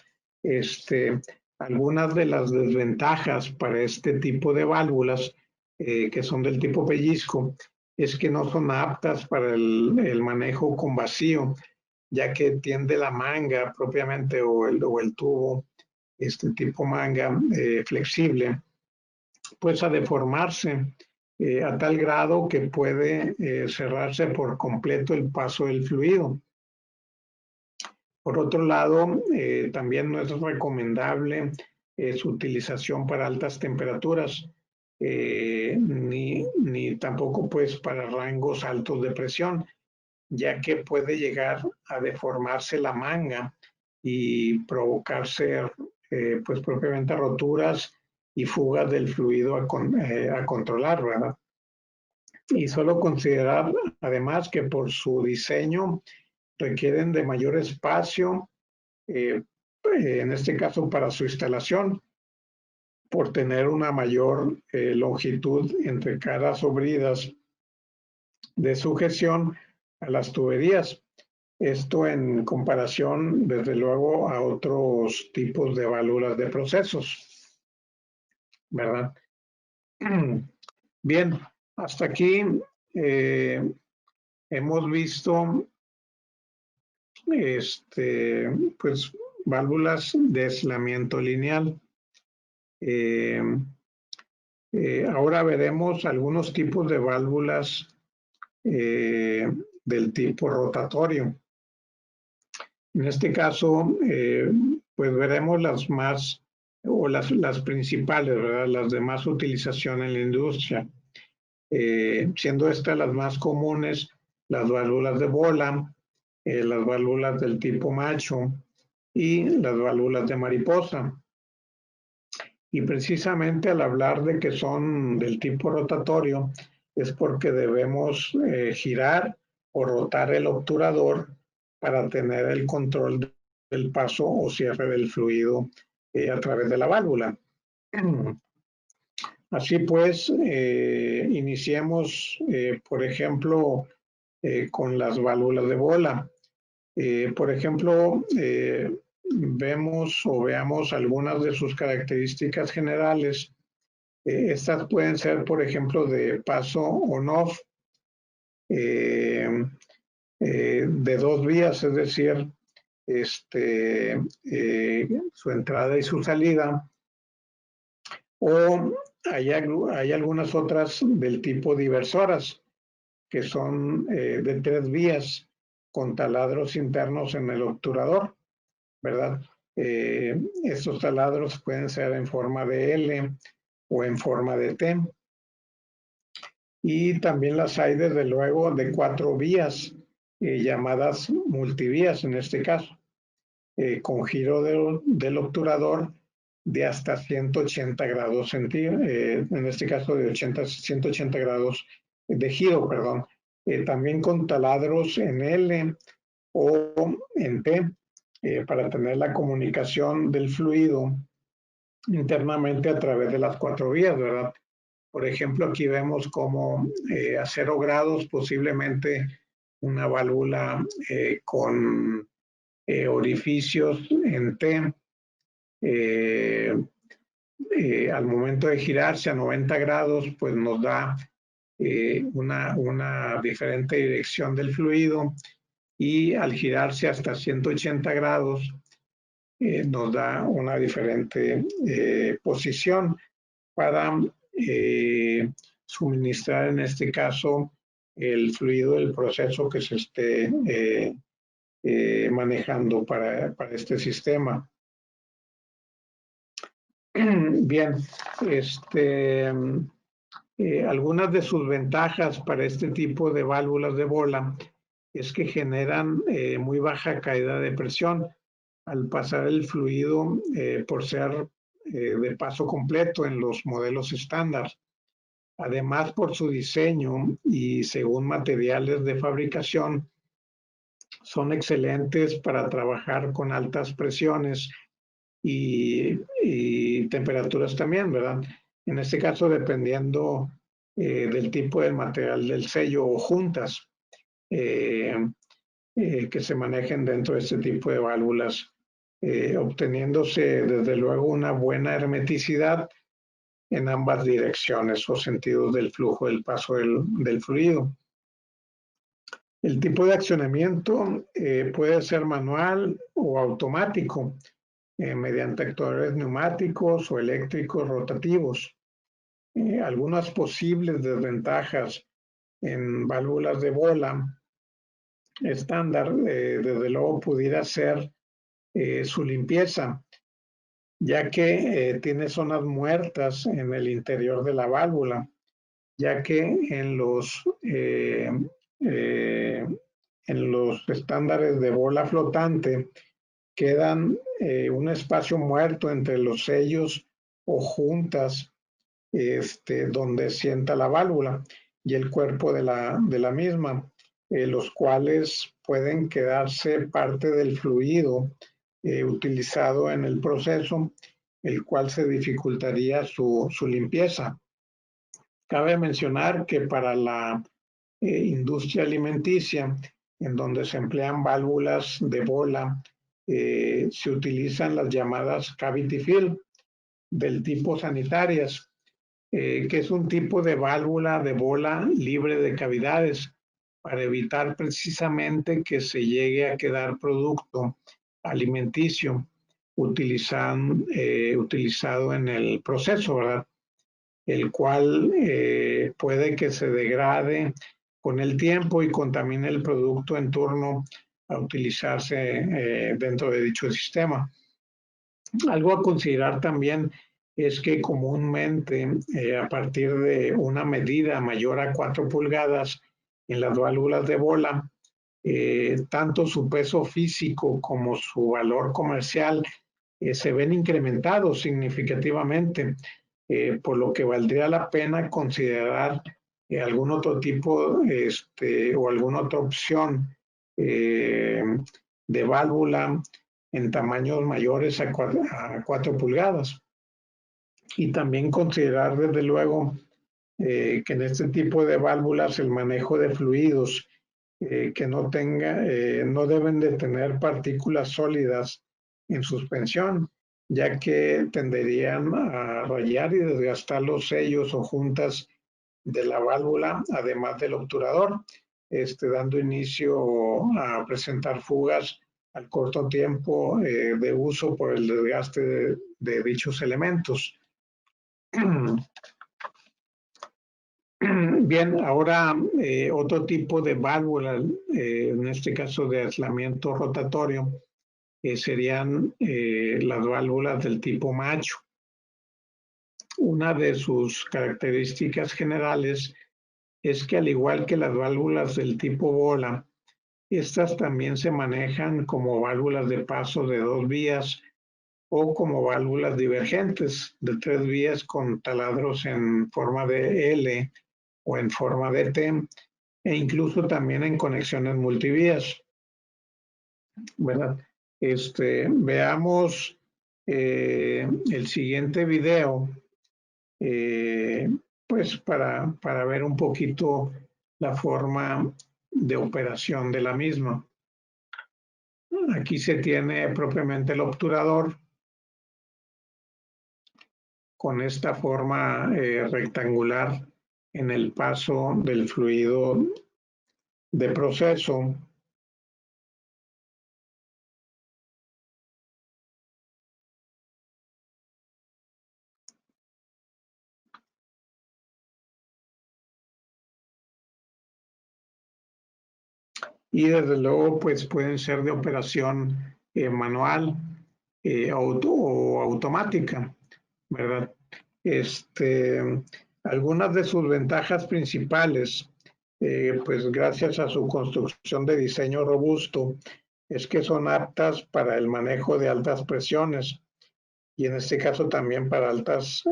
S2: Algunas de las desventajas para este tipo de válvulas, que son del tipo pellizco, es que no son aptas para el manejo con vacío, ya que tiende la manga propiamente o el tubo, este tipo manga flexible, pues a deformarse a tal grado que puede cerrarse por completo el paso del fluido. Por otro lado, también no es recomendable su utilización para altas temperaturas, ni tampoco pues para rangos altos de presión, ya que puede llegar a deformarse la manga y provocarse pues propiamente roturas y fugas del fluido a controlar, ¿verdad? Y solo considerar además que por su diseño requieren de mayor espacio, en este caso para su instalación, por tener una mayor longitud entre caras o bridas de sujeción a las tuberías. Esto en comparación, desde luego, a otros tipos de válvulas de procesos, ¿verdad? Bien, hasta aquí hemos visto pues válvulas de aislamiento lineal. Ahora veremos algunos tipos de válvulas del tipo rotatorio. En este caso, pues veremos las más o las principales, ¿verdad? Las de más utilización en la industria, siendo estas las más comunes, las válvulas de bola, las válvulas del tipo macho y las válvulas de mariposa. Y precisamente al hablar de que son del tipo rotatorio, es porque debemos girar o rotar el obturador para tener el control del paso o cierre del fluido a través de la válvula. Así pues, iniciemos, por ejemplo, con las válvulas de bola. Por ejemplo, veamos algunas de sus características generales. Estas pueden ser, por ejemplo, de paso on-off, de 2 vías, es decir, su entrada y su salida, o hay algunas otras del tipo diversoras, que son de 3 vías con taladros internos en el obturador, ¿verdad? Estos taladros pueden ser en forma de L o en forma de T. Y también las hay, desde luego, de 4 vías, llamadas multivías en este caso, con giro del obturador de hasta 180 grados centígrados, en este caso de 180 grados de giro, perdón. También con taladros en L o en T, para tener la comunicación del fluido internamente a través de las 4 vías, ¿verdad? Por ejemplo, aquí vemos como a 0 grados posiblemente una válvula con orificios en T, al momento de girarse a 90 grados, pues nos da una diferente dirección del fluido, y al girarse hasta 180 grados nos da una diferente posición para suministrar en este caso el fluido del proceso que se esté manejando para este sistema. Bien, algunas de sus ventajas para este tipo de válvulas de bola es que generan muy baja caída de presión al pasar el fluido por ser de paso completo en los modelos estándar. Además, por su diseño y según materiales de fabricación, son excelentes para trabajar con altas presiones y temperaturas también, ¿verdad? En este caso, dependiendo del tipo de material del sello o juntas que se manejen dentro de este tipo de válvulas, obteniéndose desde luego una buena hermeticidad en ambas direcciones o sentidos del flujo, del paso del fluido. El tipo de accionamiento puede ser manual o automático, mediante actuadores neumáticos o eléctricos rotativos. Algunas posibles desventajas en válvulas de bola estándar, desde luego pudiera ser su limpieza, ya que tiene zonas muertas en el interior de la válvula, ya que en los estándares de bola flotante quedan un espacio muerto entre los sellos o juntas donde sienta la válvula y el cuerpo de la misma, los cuales pueden quedarse parte del fluido utilizado en el proceso, el cual se dificultaría su limpieza. Cabe mencionar que para la industria alimenticia, en donde se emplean válvulas de bola, se utilizan las llamadas cavity fill del tipo sanitarias, que es un tipo de válvula de bola libre de cavidades para evitar precisamente que se llegue a quedar producto alimenticio utilizado en el proceso, ¿verdad? El cual puede que se degrade con el tiempo y contamine el producto en torno a utilizarse dentro de dicho sistema. Algo a considerar también es que comúnmente a partir de una medida mayor a 4 pulgadas en las válvulas de bola, tanto su peso físico como su valor comercial se ven incrementados significativamente, por lo que valdría la pena considerar algún otro tipo o alguna otra opción de válvula en tamaños mayores a 4 pulgadas. Y también considerar desde luego que en este tipo de válvulas el manejo de fluidos que no deben de tener partículas sólidas en suspensión, ya que tenderían a rayar y desgastar los sellos o juntas de la válvula, además del obturador, dando inicio a presentar fugas al corto tiempo de uso por el desgaste de dichos elementos. Bien, ahora otro tipo de válvula, en este caso de aislamiento rotatorio, serían las válvulas del tipo macho. Una de sus características generales es que, al igual que las válvulas del tipo bola, Estas también se manejan como válvulas de paso de 2 vías o como válvulas divergentes de 3 vías con taladros en forma de L o en forma de T, e incluso también en conexiones multivías, ¿verdad? Veamos el siguiente video, pues para ver un poquito la forma de operación de la misma. Aquí se tiene propiamente el obturador con esta forma rectangular en el paso del fluido de proceso. Y desde luego pues pueden ser de operación manual o automática, ¿verdad? Algunas de sus ventajas principales, pues gracias a su construcción de diseño robusto, es que son aptas para el manejo de altas presiones y en este caso también para altas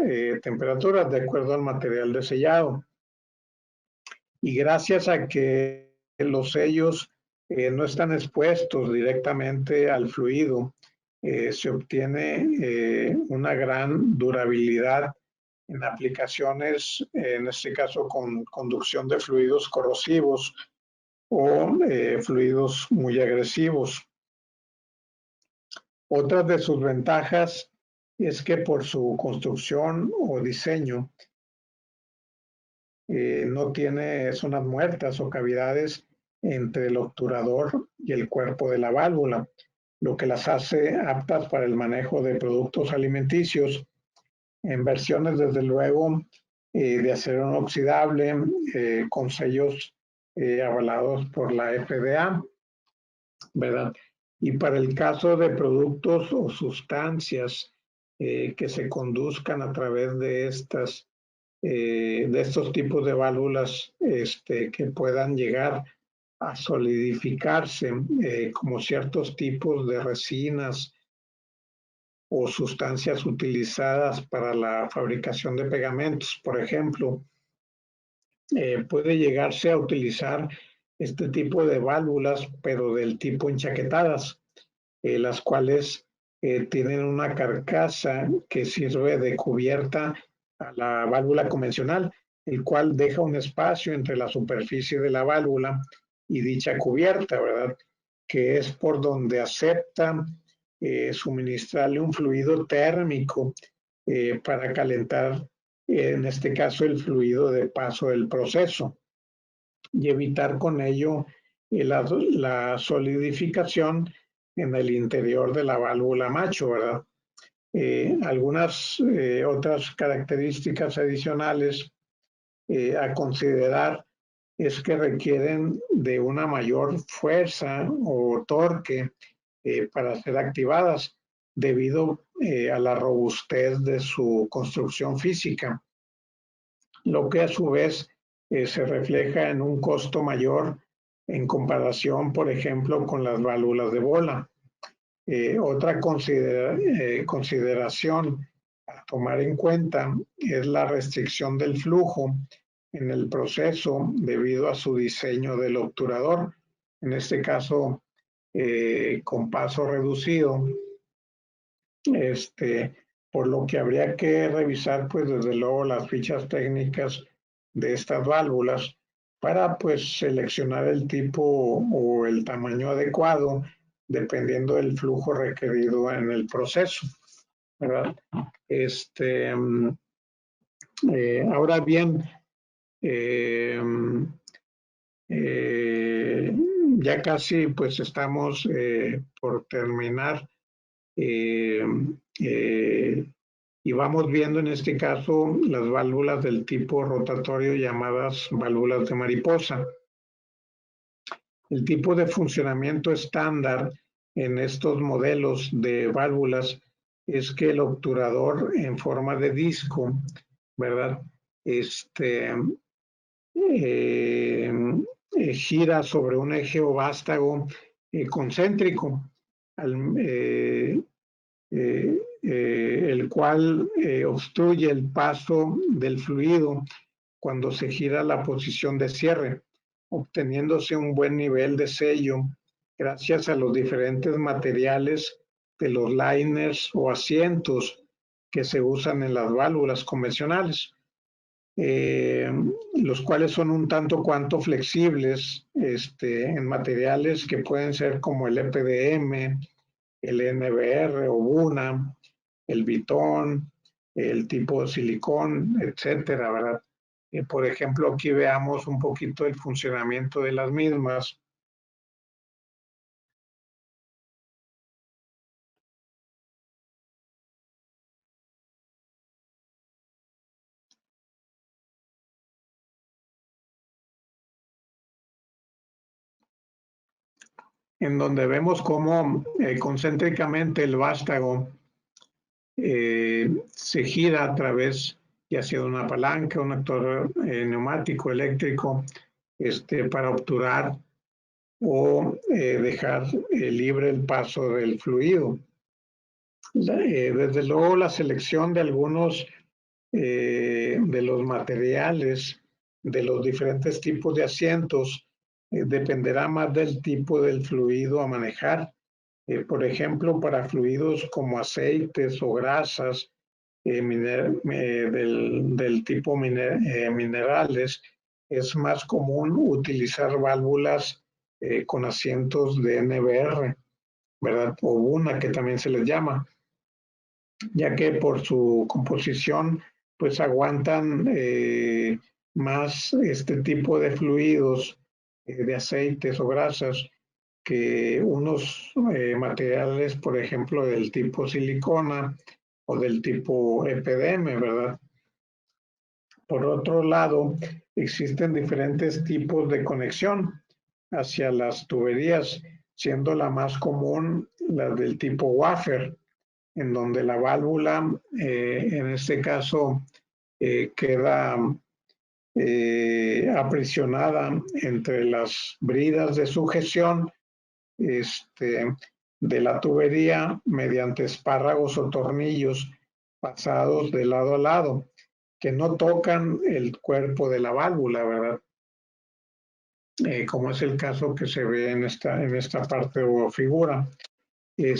S2: temperaturas, de acuerdo al material de sellado. Y gracias a que los sellos no están expuestos directamente al fluido, se obtiene una gran durabilidad en aplicaciones, en este caso con conducción de fluidos corrosivos o fluidos muy agresivos. Otra de sus ventajas es que por su construcción o diseño no tiene zonas muertas o cavidades entre el obturador y el cuerpo de la válvula, lo que las hace aptas para el manejo de productos alimenticios en versiones, desde luego, de acero inoxidable, con sellos avalados por la FDA, ¿verdad? Y para el caso de productos o sustancias que se conduzcan a través de estos tipos de válvulas que puedan llegar a solidificarse, como ciertos tipos de resinas o sustancias utilizadas para la fabricación de pegamentos, por ejemplo, puede llegarse a utilizar este tipo de válvulas, pero del tipo enchaquetadas, las cuales tienen una carcasa que sirve de cubierta a la válvula convencional, el cual deja un espacio entre la superficie de la válvula y dicha cubierta, ¿verdad? Que es por donde acepta suministrarle un fluido térmico para calentar, en este caso, el fluido de paso del proceso y evitar con ello la solidificación en el interior de la válvula macho, ¿verdad? Algunas otras características adicionales a considerar es que requieren de una mayor fuerza o torque para ser activadas debido a la robustez de su construcción física, lo que a su vez se refleja en un costo mayor en comparación, por ejemplo, con las válvulas de bola. Otra consideración a tomar en cuenta es la restricción del flujo en el proceso debido a su diseño del obturador, en este caso con paso reducido, por lo que habría que revisar pues desde luego las fichas técnicas de estas válvulas para pues seleccionar el tipo o el tamaño adecuado dependiendo del flujo requerido en el proceso, ¿verdad? Ahora bien, eh, ya casi pues estamos por terminar eh, eh, y vamos viendo en este caso las válvulas del tipo rotatorio llamadas válvulas de mariposa. El tipo de funcionamiento estándar en estos modelos de válvulas es que el obturador en forma de disco, ¿verdad? gira sobre un eje o vástago concéntrico, el cual obstruye el paso del fluido cuando se gira la posición de cierre, obteniéndose un buen nivel de sello gracias a los diferentes materiales de los liners o asientos que se usan en las válvulas convencionales, los cuales son un tanto cuanto flexibles en materiales que pueden ser como el EPDM, el NBR o Buna, el Vitón, el tipo de silicón, etcétera, ¿verdad? Por ejemplo, aquí veamos un poquito el funcionamiento de las mismas. En donde vemos cómo concéntricamente el vástago se gira a través ya sea de una palanca, un actor neumático, eléctrico, para obturar o dejar libre el paso del fluido. Desde luego la selección de algunos de los materiales de los diferentes tipos de asientos dependerá más del tipo del fluido a manejar. Por ejemplo, para fluidos como aceites o grasas del tipo minerales, es más común utilizar válvulas con asientos de NBR, ¿verdad? O Buna, que también se les llama, ya que por su composición, pues aguantan más este tipo de fluidos, de aceites o grasas, que unos materiales, por ejemplo, del tipo silicona o del tipo EPDM, ¿verdad? Por otro lado, existen diferentes tipos de conexión hacia las tuberías, siendo la más común la del tipo wafer, en donde la válvula, en este caso, queda aprisionada entre las bridas de sujeción de la tubería mediante espárragos o tornillos pasados de lado a lado, que no tocan el cuerpo de la válvula, ¿verdad? Como es el caso que se ve en esta parte o figura. Y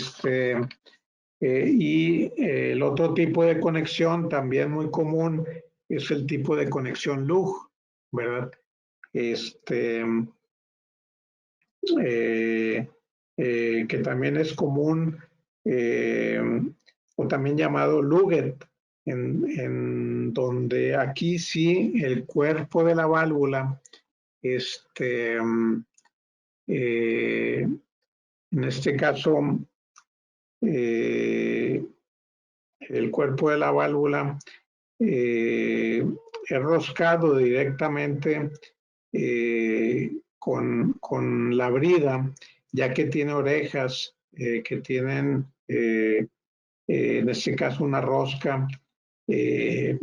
S2: el otro tipo de conexión también muy común es el tipo de conexión LUG, ¿verdad? Que también es común o también llamado Luget, en donde aquí sí el cuerpo de la válvula, en este caso, el cuerpo de la válvula es roscado directamente con la brida, ya que tiene orejas que tienen, en este caso, una rosca y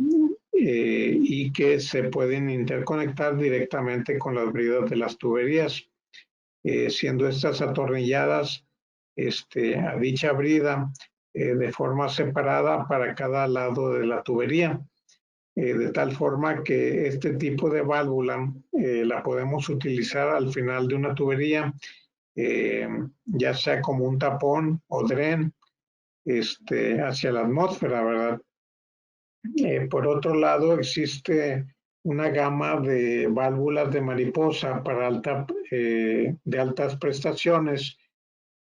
S2: que se pueden interconectar directamente con las bridas de las tuberías, siendo estas atornilladas a dicha brida de forma separada para cada lado de la tubería. De tal forma que este tipo de válvula la podemos utilizar al final de una tubería, ya sea como un tapón o dren hacia la atmósfera, ¿verdad? Por otro lado, existe una gama de válvulas de mariposa para de altas prestaciones,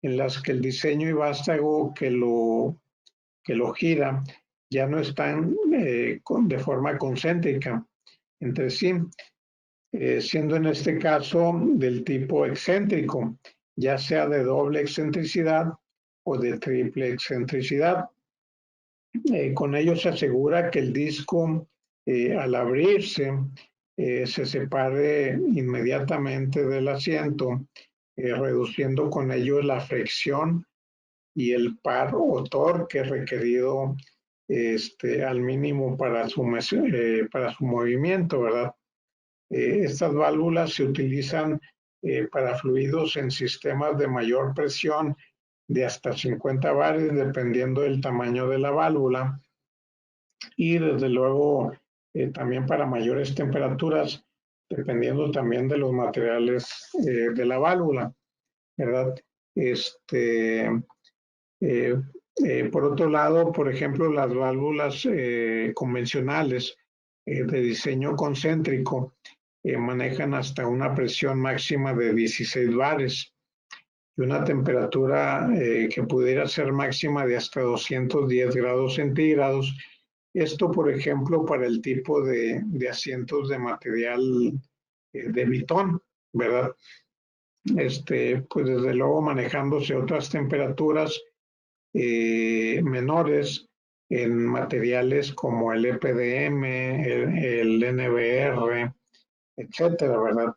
S2: en las que el diseño y vástago que lo gira ya no están de forma concéntrica entre sí, siendo en este caso del tipo excéntrico, ya sea de doble excentricidad o de triple excentricidad. Con ello se asegura que el disco, al abrirse, se separe inmediatamente del asiento, reduciendo con ello la fricción y el par o torque requerido al mínimo para su movimiento, ¿verdad? Estas válvulas se utilizan para fluidos en sistemas de mayor presión de hasta 50 bares, dependiendo del tamaño de la válvula. Y desde luego también para mayores temperaturas, dependiendo también de los materiales de la válvula, ¿verdad? Por otro lado, por ejemplo, las válvulas convencionales de diseño concéntrico manejan hasta una presión máxima de 16 bares y una temperatura que pudiera ser máxima de hasta 210 grados centígrados. Esto, por ejemplo, para el tipo de asientos de material de bitón, ¿verdad? Pues desde luego manejándose otras temperaturas menores en materiales como el EPDM, el NBR, etcétera, ¿verdad?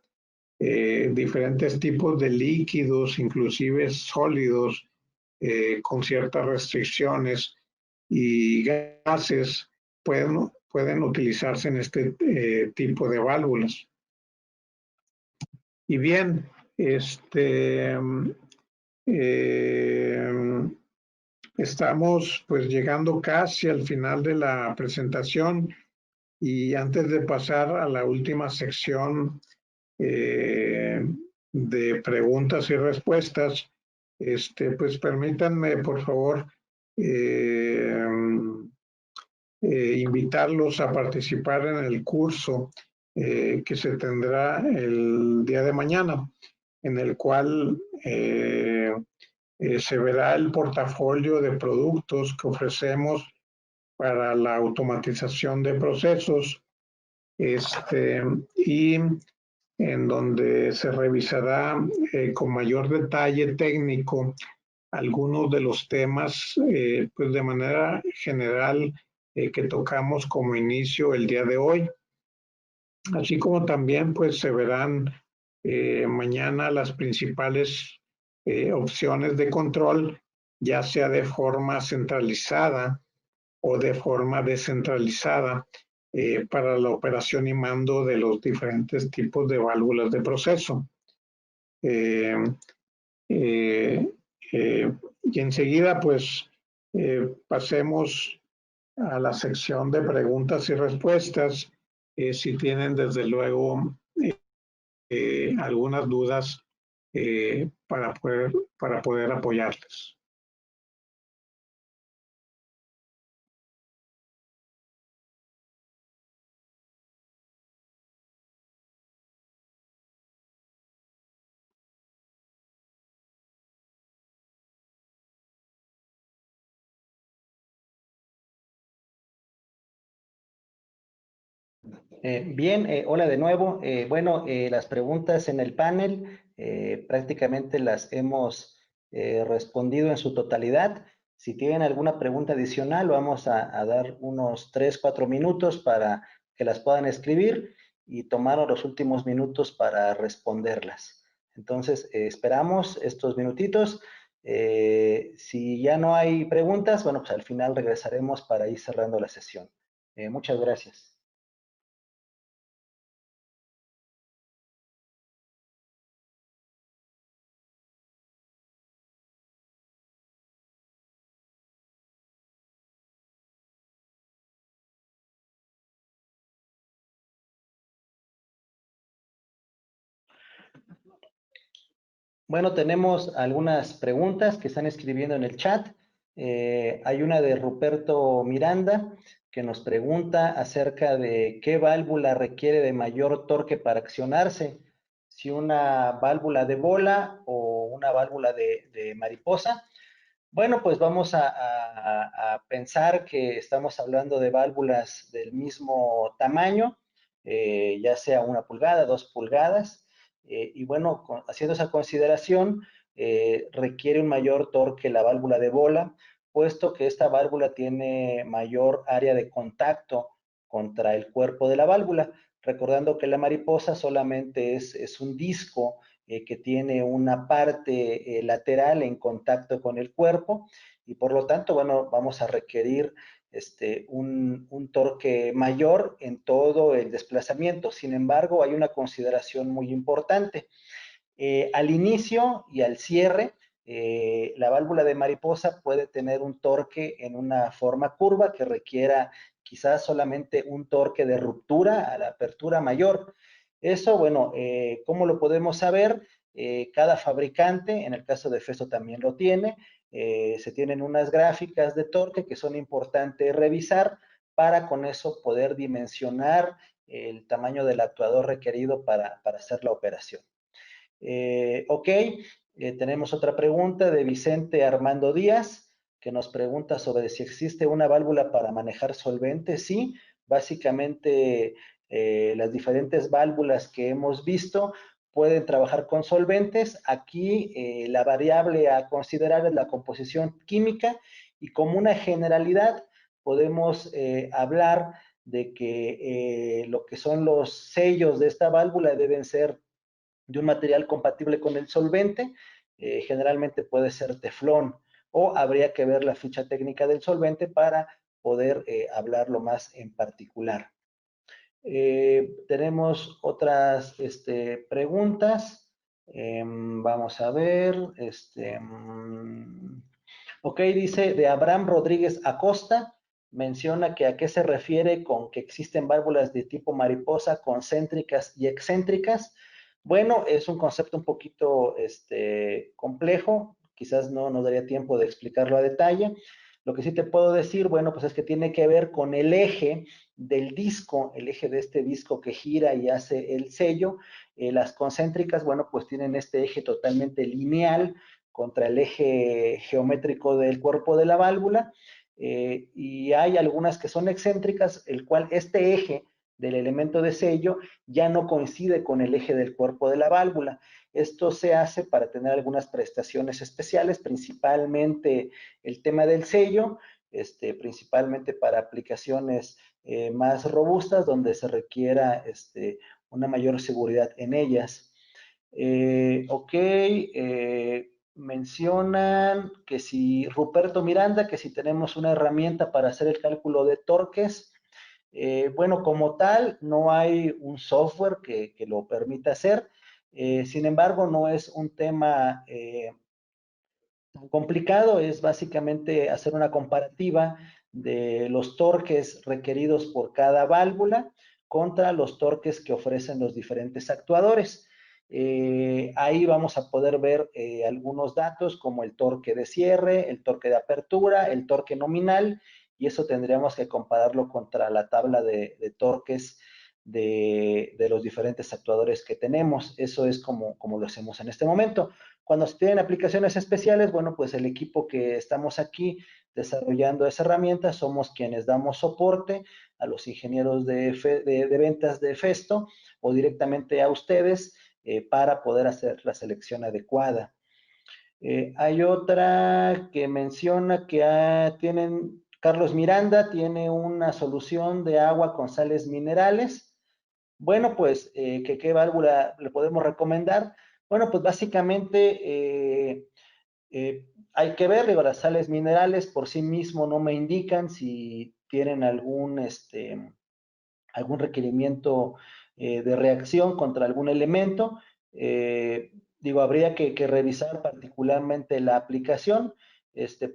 S2: Diferentes tipos de líquidos, inclusive sólidos, con ciertas restricciones y gases pueden utilizarse en este tipo de válvulas. Y bien, estamos pues llegando casi al final de la presentación y antes de pasar a la última sección de preguntas y respuestas, pues permítanme por favor invitarlos a participar en el curso que se tendrá el día de mañana, en el cual se verá el portafolio de productos que ofrecemos para la automatización de procesos, y en donde se revisará con mayor detalle técnico algunos de los temas, pues de manera general, que tocamos como inicio el día de hoy. Así como también pues se verán mañana las principales opciones de control, ya sea de forma centralizada o de forma descentralizada, para la operación y mando de los diferentes tipos de válvulas de proceso. Y enseguida pues pasemos a la sección de preguntas y respuestas, si tienen desde luego algunas dudas para poder apoyarles.
S1: Bien, hola de nuevo. Bueno, las preguntas en el panel prácticamente las hemos respondido en su totalidad. Si tienen alguna pregunta adicional, vamos a dar unos 3, 4 minutos para que las puedan escribir y tomar los últimos minutos para responderlas. Entonces, esperamos estos minutitos. Si ya no hay preguntas, bueno, pues al final regresaremos para ir cerrando la sesión. Muchas gracias. Bueno, tenemos algunas preguntas que están escribiendo en el chat. Hay una de Ruperto Miranda que nos pregunta acerca de qué válvula requiere de mayor torque para accionarse, si una válvula de bola o una válvula de mariposa. Bueno, pues vamos a pensar que estamos hablando de válvulas del mismo tamaño, ya sea 1 pulgada, 2 pulgadas, y bueno, haciendo esa consideración, requiere un mayor torque la válvula de bola, puesto que esta válvula tiene mayor área de contacto contra el cuerpo de la válvula, recordando que la mariposa solamente es un disco que tiene una parte lateral en contacto con el cuerpo y por lo tanto, bueno, vamos a requerir un torque mayor en todo el desplazamiento. Sin embargo, hay una consideración muy importante. Al inicio y al cierre, la válvula de mariposa puede tener un torque en una forma curva que requiera quizás solamente un torque de ruptura a la apertura mayor. Eso, bueno, ¿cómo lo podemos saber? Cada fabricante, en el caso de Festo también lo tiene, se tienen unas gráficas de torque que son importantes revisar para con eso poder dimensionar el tamaño del actuador requerido para hacer la operación. Ok, tenemos otra pregunta de Vicente Armando Díaz, que nos pregunta sobre si existe una válvula para manejar solventes. Sí, básicamente las diferentes válvulas que hemos visto pueden trabajar con solventes. Aquí la variable a considerar es la composición química y como una generalidad podemos hablar de que lo que son los sellos de esta válvula deben ser de un material compatible con el solvente, generalmente puede ser teflón, o habría que ver la ficha técnica del solvente para poder hablarlo más en particular. Tenemos otras preguntas. Vamos a ver. Ok, dice de Abraham Rodríguez Acosta, menciona que a qué se refiere con que existen válvulas de tipo mariposa concéntricas y excéntricas. Bueno, es un concepto un poquito complejo, quizás no nos daría tiempo de explicarlo a detalle. Lo que sí te puedo decir, bueno, pues es que tiene que ver con el eje del disco, el eje de este disco que gira y hace el sello. Las concéntricas, bueno, pues tienen este eje totalmente lineal contra el eje geométrico del cuerpo de la válvula, y hay algunas que son excéntricas, el cual este eje del elemento de sello ya no coincide con el eje del cuerpo de la válvula. Esto se hace para tener algunas prestaciones especiales, principalmente el tema del sello, principalmente para aplicaciones más robustas donde se requiera una mayor seguridad en ellas. Ok, mencionan que si Ruperto Miranda, que si tenemos una herramienta para hacer el cálculo de torques. Bueno, como tal, no hay un software que lo permita hacer. Sin embargo, no es un tema tan complicado, es básicamente hacer una comparativa de los torques requeridos por cada válvula contra los torques que ofrecen los diferentes actuadores. Ahí vamos a poder ver algunos datos como el torque de cierre, el torque de apertura, el torque nominal, y eso tendríamos que compararlo contra la tabla de torques de los diferentes actuadores que tenemos. Eso es como lo hacemos en este momento. Cuando se tienen aplicaciones especiales, bueno, pues el equipo que estamos aquí desarrollando esa herramienta somos quienes damos soporte a los ingenieros de ventas de Festo o directamente a ustedes para poder hacer la selección adecuada. Hay otra que menciona que Carlos Miranda tiene una solución de agua con sales minerales. Bueno, pues, ¿qué válvula le podemos recomendar? Bueno, pues básicamente hay que ver, digo, las sales minerales por sí mismo no me indican si tienen algún requerimiento de reacción contra algún elemento. Digo, habría que revisar particularmente la aplicación.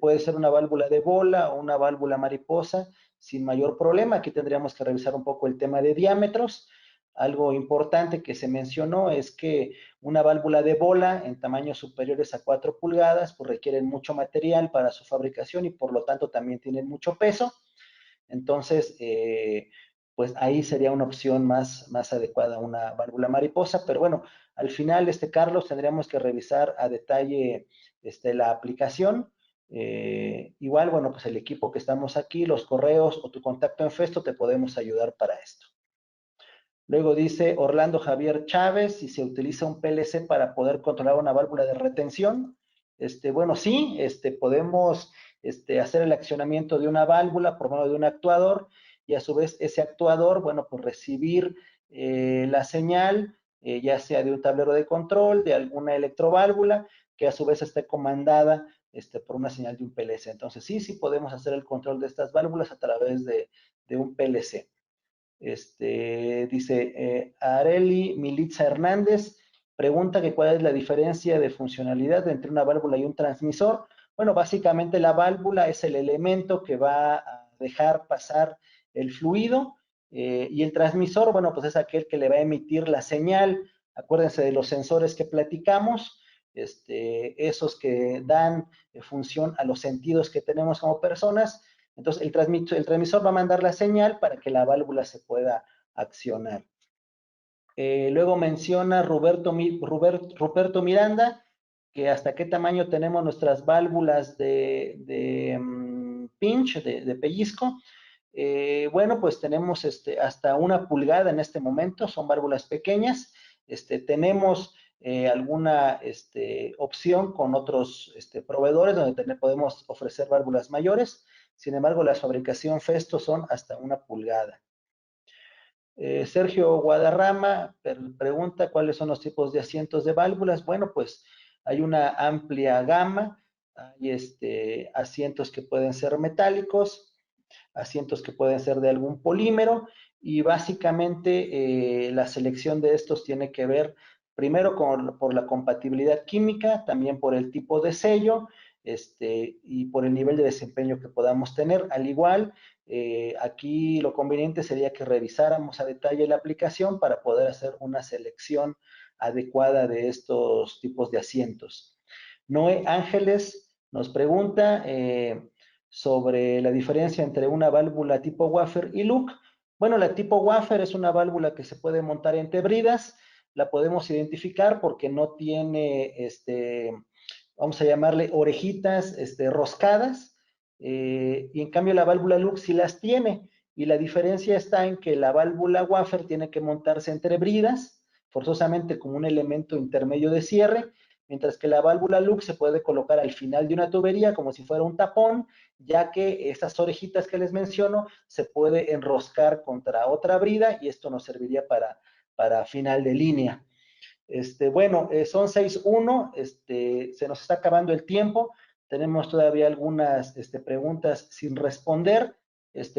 S1: Puede ser una válvula de bola o una válvula mariposa sin mayor problema. Aquí tendríamos que revisar un poco el tema de diámetros. Algo importante que se mencionó es que una válvula de bola en tamaños superiores a 4 pulgadas pues requieren mucho material para su fabricación y por lo tanto también tienen mucho peso. Entonces, pues ahí sería una opción más adecuada, una válvula mariposa. Pero bueno, al final, Carlos, tendríamos que revisar a detalle la aplicación. Igual, bueno, pues el equipo que estamos aquí, los correos o tu contacto en Festo, te podemos ayudar para esto. Luego dice Orlando Javier Chávez, si se utiliza un PLC para poder controlar una válvula de retención. Bueno, sí, podemos hacer el accionamiento de una válvula por medio de un actuador y a su vez ese actuador, bueno, pues recibir la señal, ya sea de un tablero de control, de alguna electroválvula, que a su vez esté comandada por una señal de un PLC. Entonces, sí podemos hacer el control de estas válvulas a través de un PLC. Dice Areli Militza Hernández, pregunta que cuál es la diferencia de funcionalidad entre una válvula y un transmisor. Bueno, básicamente la válvula es el elemento que va a dejar pasar el fluido y el transmisor, bueno, pues es aquel que le va a emitir la señal. Acuérdense de los sensores que platicamos, esos que dan función a los sentidos que tenemos como personas. Entonces, el transmisor va a mandar la señal para que la válvula se pueda accionar. Luego menciona Ruperto Miranda, que hasta qué tamaño tenemos nuestras válvulas de pinch, de pellizco. Bueno, pues tenemos hasta 1 pulgada en este momento, son válvulas pequeñas. Tenemos alguna opción con otros proveedores donde podemos ofrecer válvulas mayores. Sin embargo, la fabricación Festo son hasta 1 pulgada. Sergio Guadarrama pregunta cuáles son los tipos de asientos de válvulas. Bueno, pues hay una amplia gama. Hay asientos que pueden ser metálicos, asientos que pueden ser de algún polímero, y básicamente la selección de estos tiene que ver primero por la compatibilidad química, también por el tipo de sello, y por el nivel de desempeño que podamos tener. Al igual, aquí lo conveniente sería que revisáramos a detalle la aplicación para poder hacer una selección adecuada de estos tipos de asientos. Noé Ángeles nos pregunta sobre la diferencia entre una válvula tipo wafer y loop. Bueno, la tipo wafer es una válvula que se puede montar entre bridas. La podemos identificar porque no tiene, vamos a llamarle orejitas roscadas, y en cambio la válvula loop sí las tiene. Y la diferencia está en que la válvula wafer tiene que montarse entre bridas, forzosamente como un elemento intermedio de cierre, mientras que la válvula loop se puede colocar al final de una tubería como si fuera un tapón, ya que estas orejitas que les menciono se puede enroscar contra otra brida y esto nos serviría para final de línea. Bueno, son 6:1, se nos está acabando el tiempo, tenemos todavía algunas preguntas sin responder.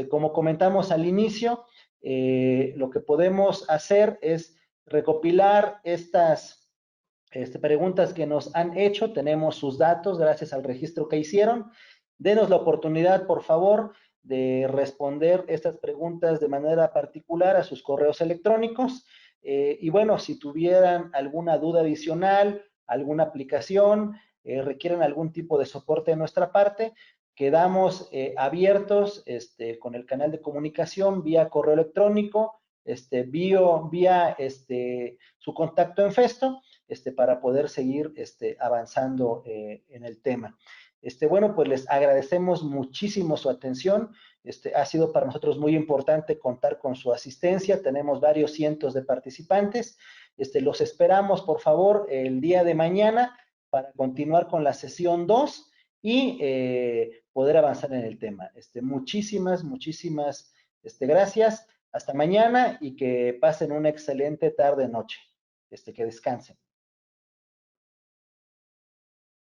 S1: Como comentamos al inicio, lo que podemos hacer es recopilar estas preguntas que nos han hecho. Tenemos sus datos gracias al registro que hicieron. Denos la oportunidad, por favor, de responder estas preguntas de manera particular a sus correos electrónicos. Y bueno, si tuvieran alguna duda adicional, alguna aplicación, requieren algún tipo de soporte de nuestra parte, quedamos abiertos con el canal de comunicación vía correo electrónico, vía su contacto en Festo, para poder seguir avanzando en el tema. Bueno, pues les agradecemos muchísimo su atención. Ha sido para nosotros muy importante contar con su asistencia. Tenemos varios cientos de participantes. Los esperamos, por favor, el día de mañana para continuar con la sesión 2 y poder avanzar en el tema. Muchísimas gracias. Hasta mañana y que pasen una excelente tarde-noche. Que descansen.